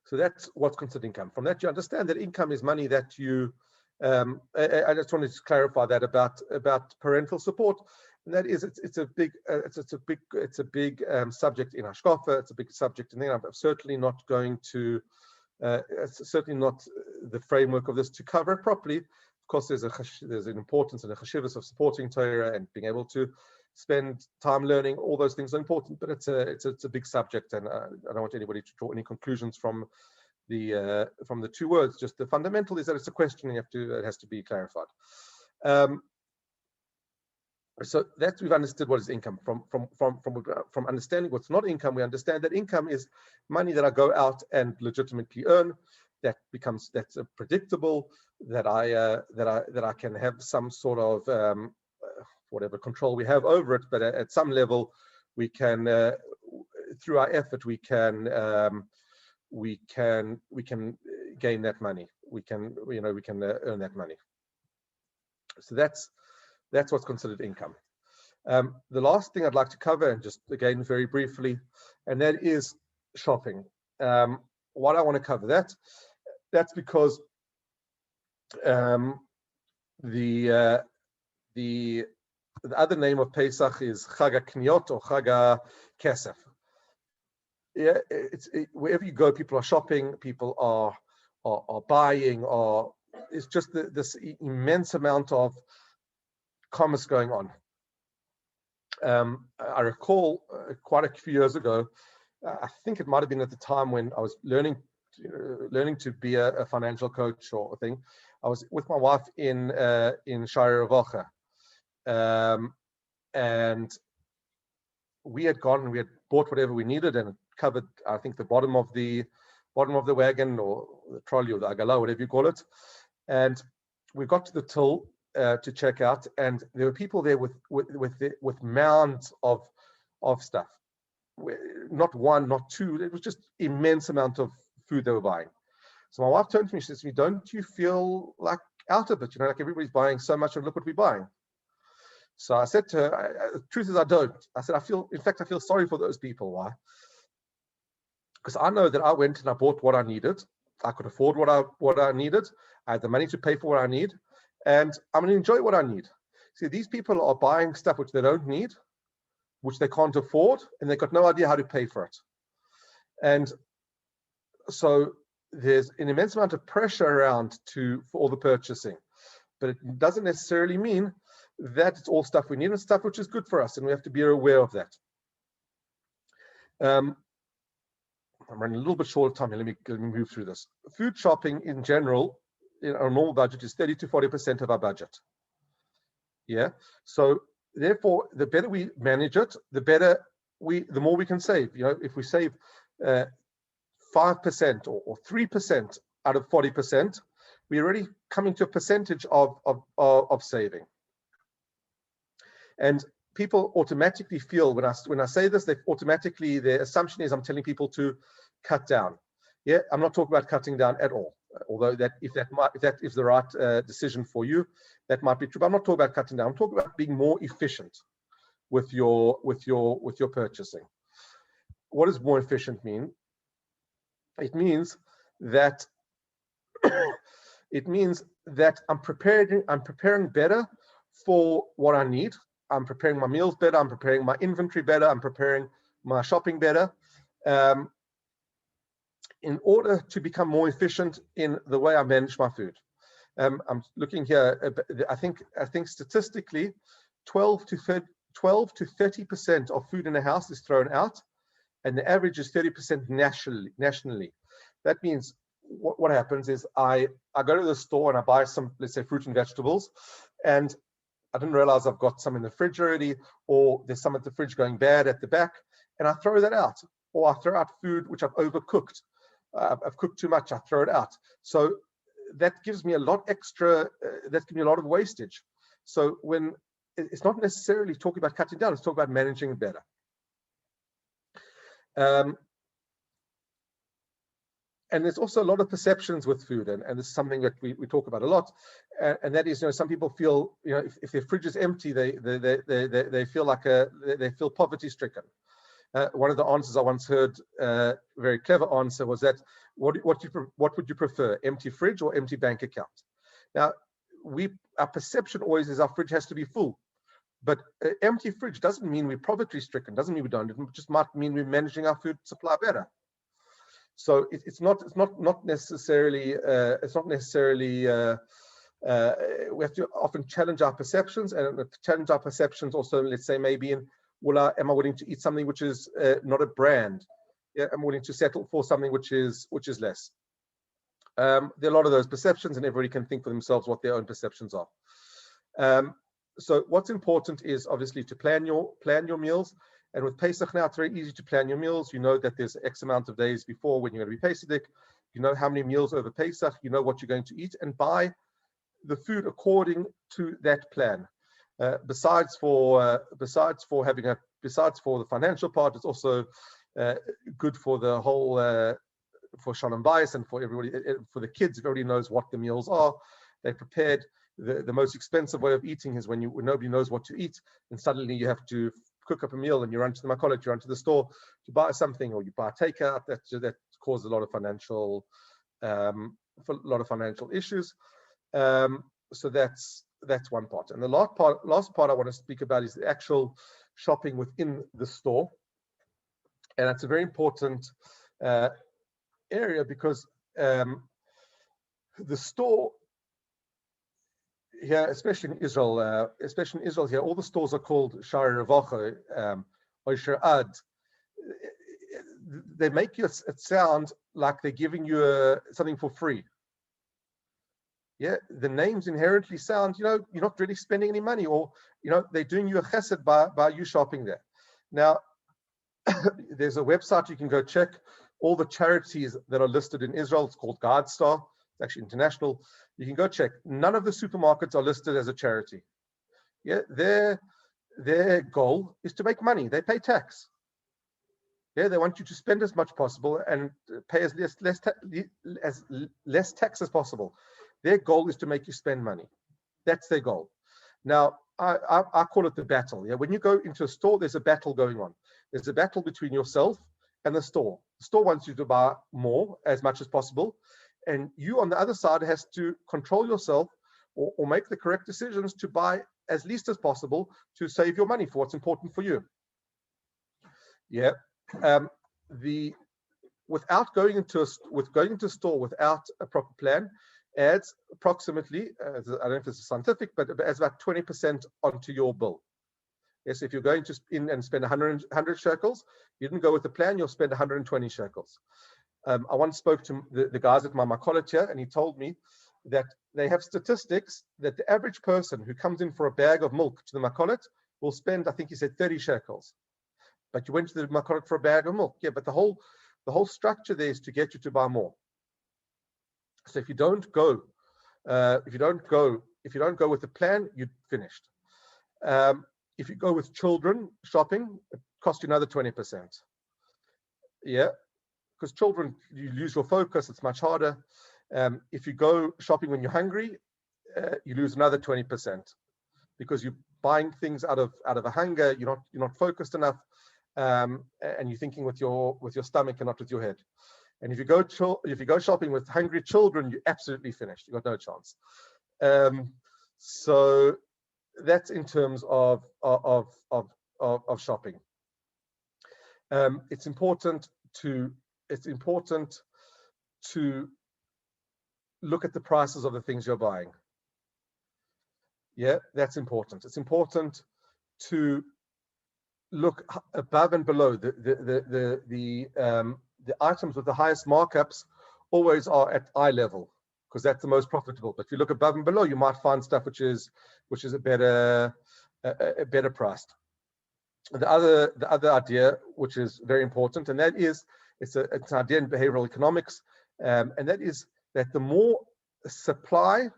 So that's what's considered income. From that, you understand that income is money that you. I just wanted to clarify that about parental support, and that is it's a big subject in Hashkafa. It's a big subject in there. I'm certainly not going to. It's certainly not the framework of this to cover it properly. Of course, there's an importance and a chashivus of supporting Torah and being able to spend time learning. All those things are important, but it's a big subject, and I don't want anybody to draw any conclusions from the two words. Just the fundamental is that it's a question, and it has to be clarified. So that we've understood what is income. From understanding what's not income, we understand that income is money that I go out and legitimately earn. That's predictable. That I can have some sort of whatever control we have over it, but at some level, we can through our effort we can gain that money. We can earn that money. So that's what's considered income. The last thing I'd like to cover, and just again very briefly, and that is shopping. Why do I want to cover that? That's because the other name of Pesach is Chag HaKniyot or Chag HaKesef. Yeah, wherever you go, people are shopping, people are buying, or it's just this immense amount of commerce going on. I recall quite a few years ago, I think it might have been at the time when I was learning learning to be a financial coach or a thing. I was with my wife in Shire Vocha, and we had gone and we had bought whatever we needed, and it covered, I think, the bottom of the wagon or the trolley or the agala, whatever you call it. And we got to the till to check out, and there were people there with mounds of stuff. Not one, not two. It was just immense amount of food they were buying. So my wife turned to me, she says to me, "Don't you feel like out of it? You know, like everybody's buying so much, and look what we're buying." So I said to her, the truth is I don't. I said, I feel sorry for those people. Why? Because I know that I went and I bought what I needed. I could afford what I needed. I had the money to pay for what I need, and I'm going to enjoy what I need. See, these people are buying stuff which they don't need, which they can't afford, and they've got no idea how to pay for it. And so there's an immense amount of pressure around for all the purchasing, but it doesn't necessarily mean that it's all stuff we need and stuff which is good for us, and we have to be aware of that. I'm running a little bit short of time here. Let me move through this. Food shopping in general, in our normal budget, is 30 to 40% of our budget. Yeah. So therefore, the better we manage it, the more we can save. You know, if we save 5% or 3% out of 40%, we're already coming to a percentage of saving. And people automatically feel when I say this, they automatically, their assumption is I'm telling people to cut down. Yeah, I'm not talking about cutting down at all. Although if that is the right decision for you, that might be true. But I'm not talking about cutting down. I'm talking about being more efficient with your purchasing. What does more efficient mean? It means that I'm preparing better for what I need. I'm preparing my meals better. I'm preparing my inventory better. I'm preparing my shopping better, in order to become more efficient in the way I manage my food. I'm looking here. I think statistically, 12 to 30% of food in a house is thrown out, and the average is 30% nationally. That means what happens is I go to the store and I buy some, let's say, fruit and vegetables, and I didn't realize I've got some in the fridge already, or there's some at the fridge going bad at the back, and I throw that out. Or I throw out food which I've overcooked. I've cooked too much, I throw it out. So that gives me a lot extra, that gives me a lot of wastage. So when it's not necessarily talking about cutting down, it's talking about managing it better. And there's also a lot of perceptions with food, and this is something that we talk about a lot, and that is, you know, some people feel, you know, if their fridge is empty, they feel like they feel poverty stricken. One of the answers I once heard, very clever answer, was that what would you prefer, empty fridge or empty bank account? Now, our perception always is our fridge has to be full, but empty fridge doesn't mean we're poverty stricken. Doesn't mean we don't. It just might mean we're managing our food supply better. So it's not necessarily we have to often challenge our perceptions, and challenge our perceptions also, let's say, maybe in, am I willing to eat something which is not a brand? Yeah, I'm willing to settle for something which is less. There are a lot of those perceptions, and everybody can think for themselves what their own perceptions are. So what's important is obviously to plan your meals. And with Pesach now, it's very easy to plan your meals. You know that there's X amount of days before when you're going to be Pesach. You know how many meals over Pesach. You know what you're going to eat, and buy the food according to that plan. Besides for the financial part, it's also good for the whole for Shalom Bayis and for everybody, for the kids. Everybody knows what the meals are. They're prepared. The most expensive way of eating is when nobody knows what to eat, and suddenly you have to cook up a meal, and you run to the makholot, you run to the store to buy something, or you buy takeout. That causes a lot of financial issues. So that's one part. And the last part I want to speak about is the actual shopping within the store, and that's a very important area, because the store here, especially in Israel here, all the stores are called Shari Revacha, Oisher Ad. They make it sound like they're giving you something for free. Yeah, the names inherently sound, you're not really spending any money, or they're doing you a chesed by you shopping there. Now, there's a website you can go check all the charities that are listed in Israel. It's called GuideStar. It's actually international. You can go check. None of the supermarkets are listed as a charity. Yeah, their goal is to make money. They pay tax. Yeah, they want you to spend as much possible and pay as less tax as possible. Their goal is to make you spend money. That's their goal. Now, I call it the battle. Yeah, when you go into a store, there's a battle going on. There's a battle between yourself and the store. The store wants you to buy more, as much as possible, and you on the other side has to control yourself or make the correct decisions to buy as least as possible to save your money for what's important for you. Yeah. Without going into a store without a proper plan adds approximately, I don't know if this is scientific, but it adds about 20% onto your bill. Yes, if you're going to in and spend 100 shekels, you didn't go with the plan, you'll spend 120 shekels. I once spoke to the guys at my college here, and he told me that they have statistics that the average person who comes in for a bag of milk to the makolet will spend, I think he said, 30 shekels. But you went to the makolet for a bag of milk. Yeah, but the whole structure there is to get you to buy more. So if you don't go with the plan, you're finished. If you go with children shopping, it costs you another 20%. Yeah, because children, you lose your focus, it's much harder. If you go shopping when you're hungry, you lose another 20% because you're buying things out of a hunger. You're not focused enough, and you're thinking with your stomach and not with your head. And if you go shopping with hungry children, you're absolutely finished. You've got no chance. So that's in terms of shopping. It's important to look at the prices of the things you're buying. Yeah, that's important. It's important to look above and below. The items with the highest markups always are at eye level because that's the most profitable. But if you look above and below, you might find stuff which is a better priced. The other idea, which is very important, and that is it's an idea in behavioral economics, and that is that the more supply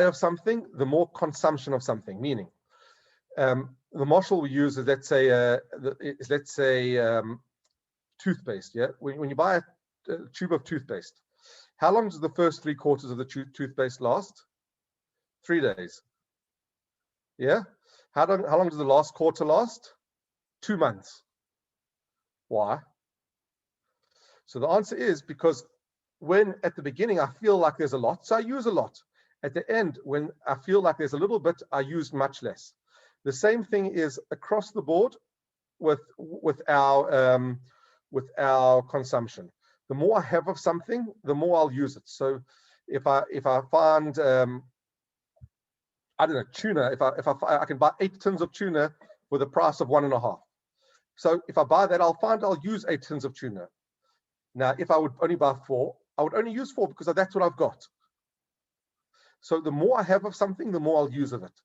of something, the more consumption of something. Meaning, the marshal we use is let's say toothpaste. Yeah, when you buy a tube of toothpaste, how long does the first 3/4 of the toothpaste last? 3 days. Yeah. How long does the last quarter last? 2 months. Why? So the answer is because when at the beginning I feel like there's a lot, so I use a lot. At the end, when I feel like there's a little bit, I use much less. The same thing is across the board with our consumption. The more I have of something, the more I'll use it. So if I find I don't know, tuna, if I can buy 8 tins of tuna for the price of 1.5. So if I buy that, I'll use 8 tins of tuna. Now, if I would only buy 4, I would only use 4 because that's what I've got. So the more I have of something, the more I'll use of it.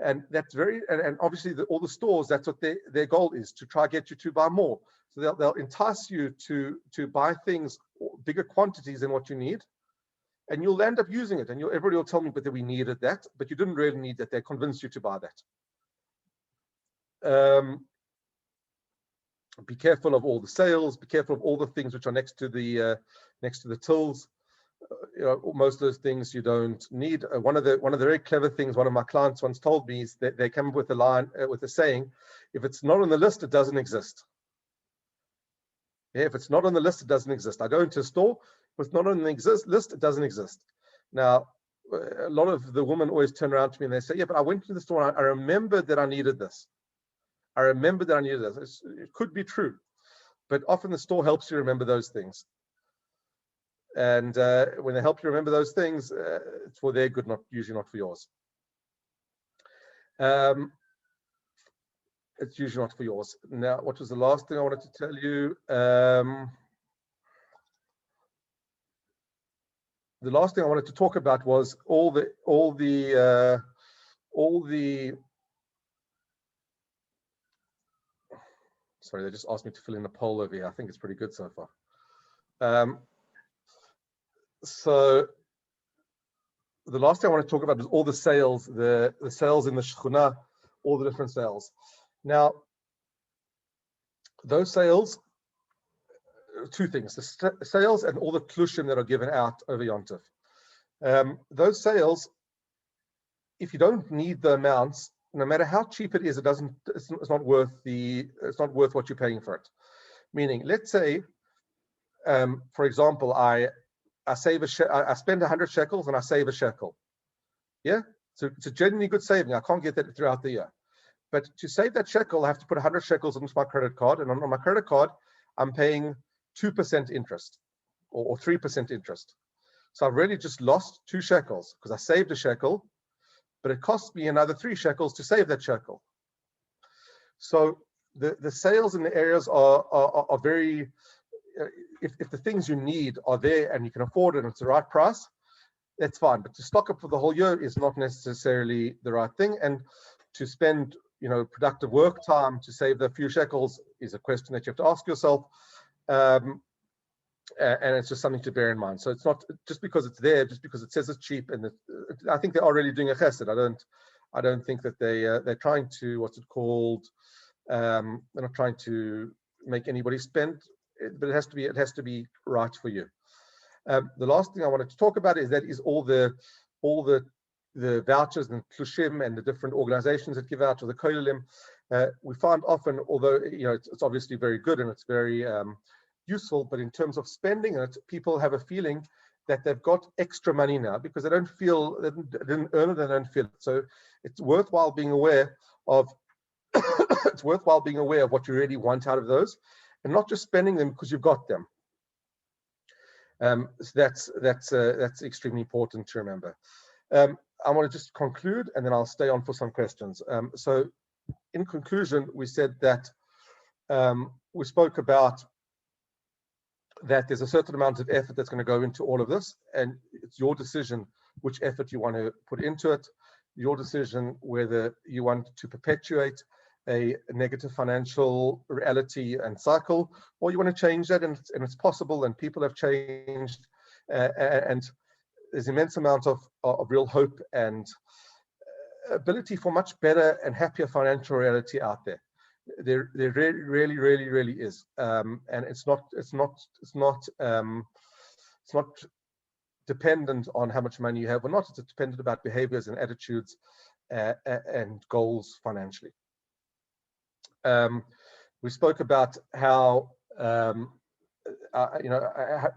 And that's and obviously all the stores, that's what their goal is, to try to get you to buy more. So they'll entice you to buy things, bigger quantities than what you need. And you'll end up using it, and everybody will tell me, but that we needed that, but you didn't really need that. They convinced you to buy that. Be careful of all the sales. Be careful of all the things which are next to the tills. Most of those things you don't need. One of the very clever things one of my clients once told me is that they come up with a line with a saying: "If it's not on the list, it doesn't exist." Yeah, if it's not on the list, it doesn't exist. I go into a store. If it's not on the list, it doesn't exist. Now, a lot of the women always turn around to me and they say, "Yeah, but I went to the store and I remembered that I needed this. I remembered that I needed this." It could be true, but often the store helps you remember those things. And when they help you remember those things, it's for their good, usually not for yours. it's usually not for yours. Now, what was the last thing I wanted to tell you? The last thing I wanted to talk about was all the sorry, they just asked me to fill in a poll over here. I think it's pretty good so far. So the last thing I want to talk about is all the sales, the sales in the Shechunah, all the different sales. Now, those sales, two things: the sales and all the klushim that are given out over Yom Tov. Those sales, if you don't need the amounts, no matter how cheap it is, it's not worth what you're paying for it. Meaning, let's say, for example, I spend 100 shekels and I save a shekel. Yeah, so it's a genuinely good saving. I can't get that throughout the year, but to save that shekel, I have to put 100 shekels onto my credit card, and on my credit card, I'm paying 2% interest or 3% interest. So I've really just lost 2 shekels because I saved a shekel, but it costs me another 3 shekels to save that shekel. So the sales in the areas are very, if the things you need are there and you can afford it and it's the right price, that's fine. But to stock up for the whole year is not necessarily the right thing. And to spend, productive work time to save the few shekels is a question that you have to ask yourself. And it's just something to bear in mind. So it's not just because it's there, just because it says it's cheap. And I think they are really doing a chesed. I don't think that they're trying to, what's it called? They're not trying to make anybody spend, but it has to be right for you. The last thing I wanted to talk about is all the vouchers and klushim and the different organizations that give out, or the kolelim. We find often, although it's obviously very good and it's very useful, but in terms of spending it, people have a feeling that they've got extra money now because they didn't earn it, they don't feel it. So it's worthwhile being aware of what you really want out of those, and not just spending them because you've got them. So that's extremely important to remember. I want to just conclude, and then I'll stay on for some questions. So in conclusion, we said that we spoke about that there's a certain amount of effort that's going to go into all of this, and it's your decision which effort you want to put into it, your decision whether you want to perpetuate a negative financial reality and cycle, or you want to change that, and it's possible, and people have changed, and there's immense amount of real hope and ability for much better and happier financial reality out there. There really is, and it's not dependent on how much money you have or not. It's dependent about behaviors and attitudes and goals financially. We spoke about how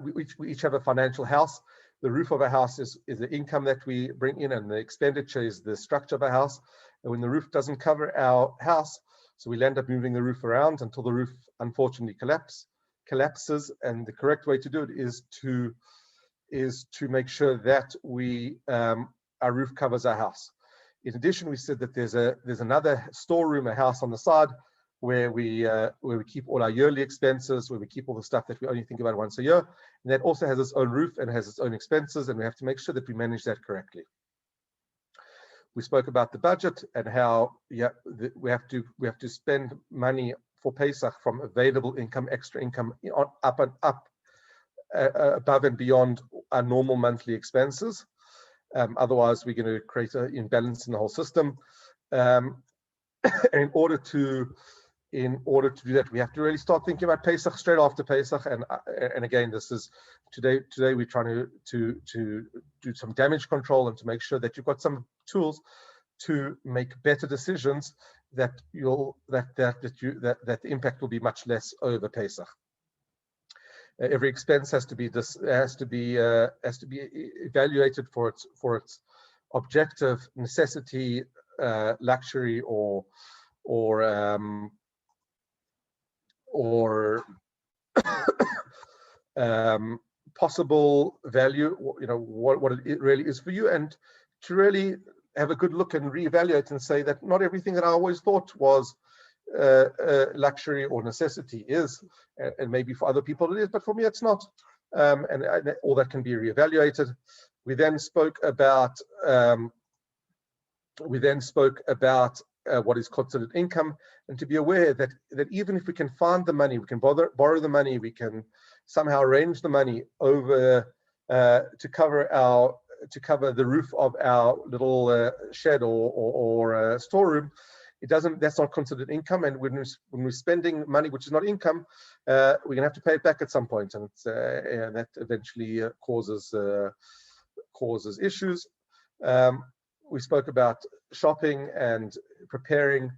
we each have a financial house. The roof of a house is the income that we bring in, and the expenditure is the structure of a house. And when the roof doesn't cover our house, so we'll end up moving the roof around until the roof unfortunately collapses. And the correct way to do it is to make sure that our roof covers our house. In addition, we said that there's another storeroom, a house on the side, where we keep all our yearly expenses, where we keep all the stuff that we only think about once a year, and that also has its own roof and has its own expenses, and we have to make sure that we manage that correctly. We spoke about the budget and how we have to spend money for Pesach from available income, extra income, up above and beyond our normal monthly expenses. Otherwise, we're going to create an imbalance in the whole system. In order to do that, we have to really start thinking about Pesach straight after Pesach. And again, this is today we're trying to do some damage control and to make sure that you've got some tools to make better decisions that the impact will be much less over Pesach. Every expense has to be evaluated for its objective necessity, luxury, or possible value. What it really is for you, and to really have a good look and reevaluate and say that not everything that I always thought was luxury or necessity is, and maybe for other people it is, but for me it's not. And all that can be reevaluated. We then spoke about what is considered income, and to be aware that even if we can find the money, we can borrow the money, we can somehow arrange the money over to cover the roof of our little shed or storeroom. That's not considered income, and when we're spending money which is not income, we're gonna have to pay it back at some point, and that eventually causes issues. We spoke about shopping and preparing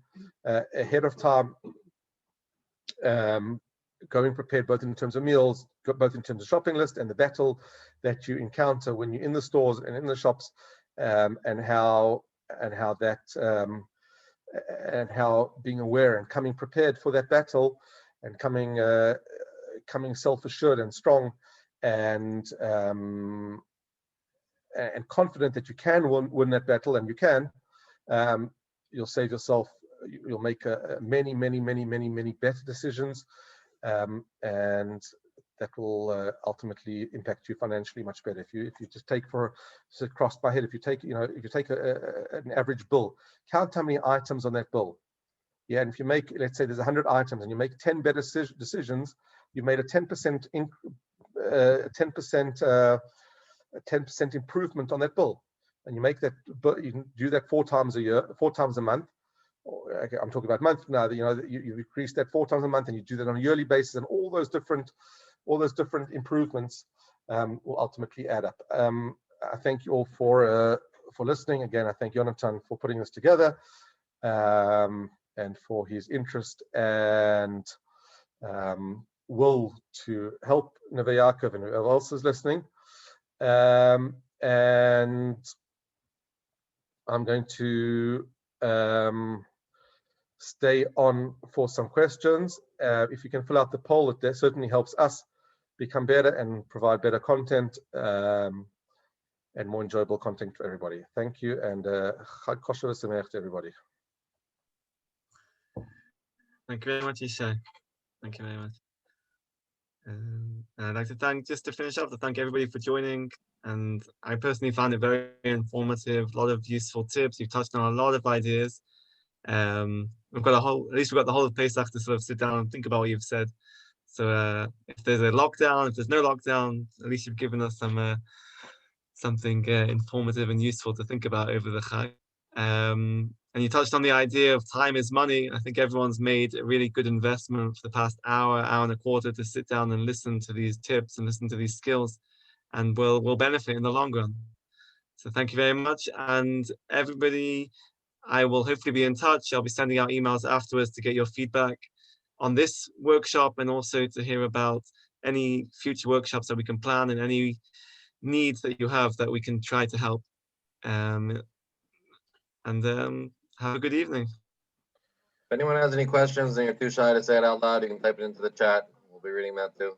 ahead of time, going prepared both in terms of meals, both in terms of shopping list and the battle that you encounter when you're in the stores and in the shops, and how being aware and coming prepared for that battle, and coming self-assured and strong and confident that you can win that battle, and you can. You'll save yourself. You'll make many better decisions, and that will ultimately impact you financially much better. If you just take crossed my head, if you take an average bill, count how many items on that bill. Yeah, and if you make, let's say there's 100 items, and you make 10 better decisions, you made a 10% improvement on that bill. And you make that, you can do that 4 times a year, 4 times a month. Okay, I'm talking about month now. You increase that 4 times a month, and you do that on a yearly basis, and all those different improvements will ultimately add up. I thank you all for listening. Again, I thank Jonathan for putting this together, and for his interest and will to help Neve Yaakov and whoever else is listening. And I'm going to stay on for some questions. If you can fill out the poll, it certainly helps us become better and provide better content, and more enjoyable content for everybody. Thank you, and Chag Kosher V'Sameach to everybody. Thank you very much, Ishay. Thank you very much. I'd like to finish off, to thank everybody for joining. And I personally found it very informative, a lot of useful tips. You've touched on a lot of ideas. We've got at least we've got the whole of Pesach to sort of sit down and think about what you've said. So if there's a lockdown, if there's no lockdown, at least you've given us something informative and useful to think about over the Chag. And you touched on the idea of time is money. I think everyone's made a really good investment for the past hour and a quarter to sit down and listen to these tips and listen to these skills, and will benefit in the long run. So thank you very much. And everybody, I will hopefully be in touch. I'll be sending out emails afterwards to get your feedback on this workshop, and also to hear about any future workshops that we can plan and any needs that you have that we can try to help. Have a good evening. If anyone has any questions and you're too shy to say it out loud, you can type it into the chat. We'll be reading that too.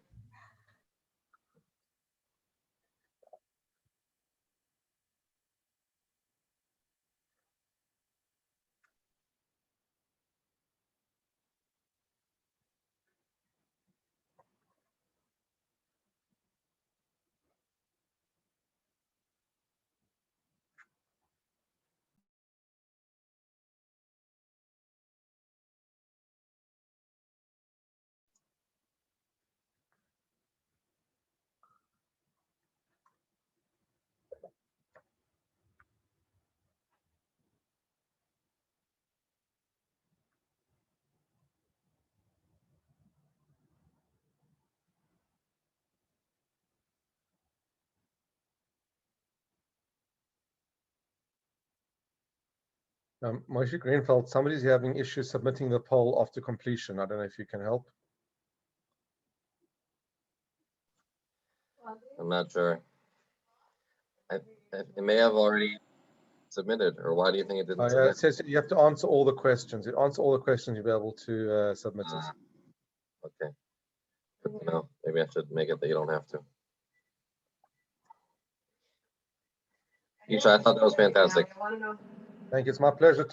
Moshe Greenfeld, somebody's having issues submitting the poll after completion. I don't know if you can help. I'm not sure. It may have already submitted, or why do you think it didn't submit? It says you have to answer all the questions. You answer all the questions, you'll be able to submit it. Okay. Good to know. Maybe I should make it that you don't have to. Isha, I thought that was fantastic. Thank you. It's my pleasure to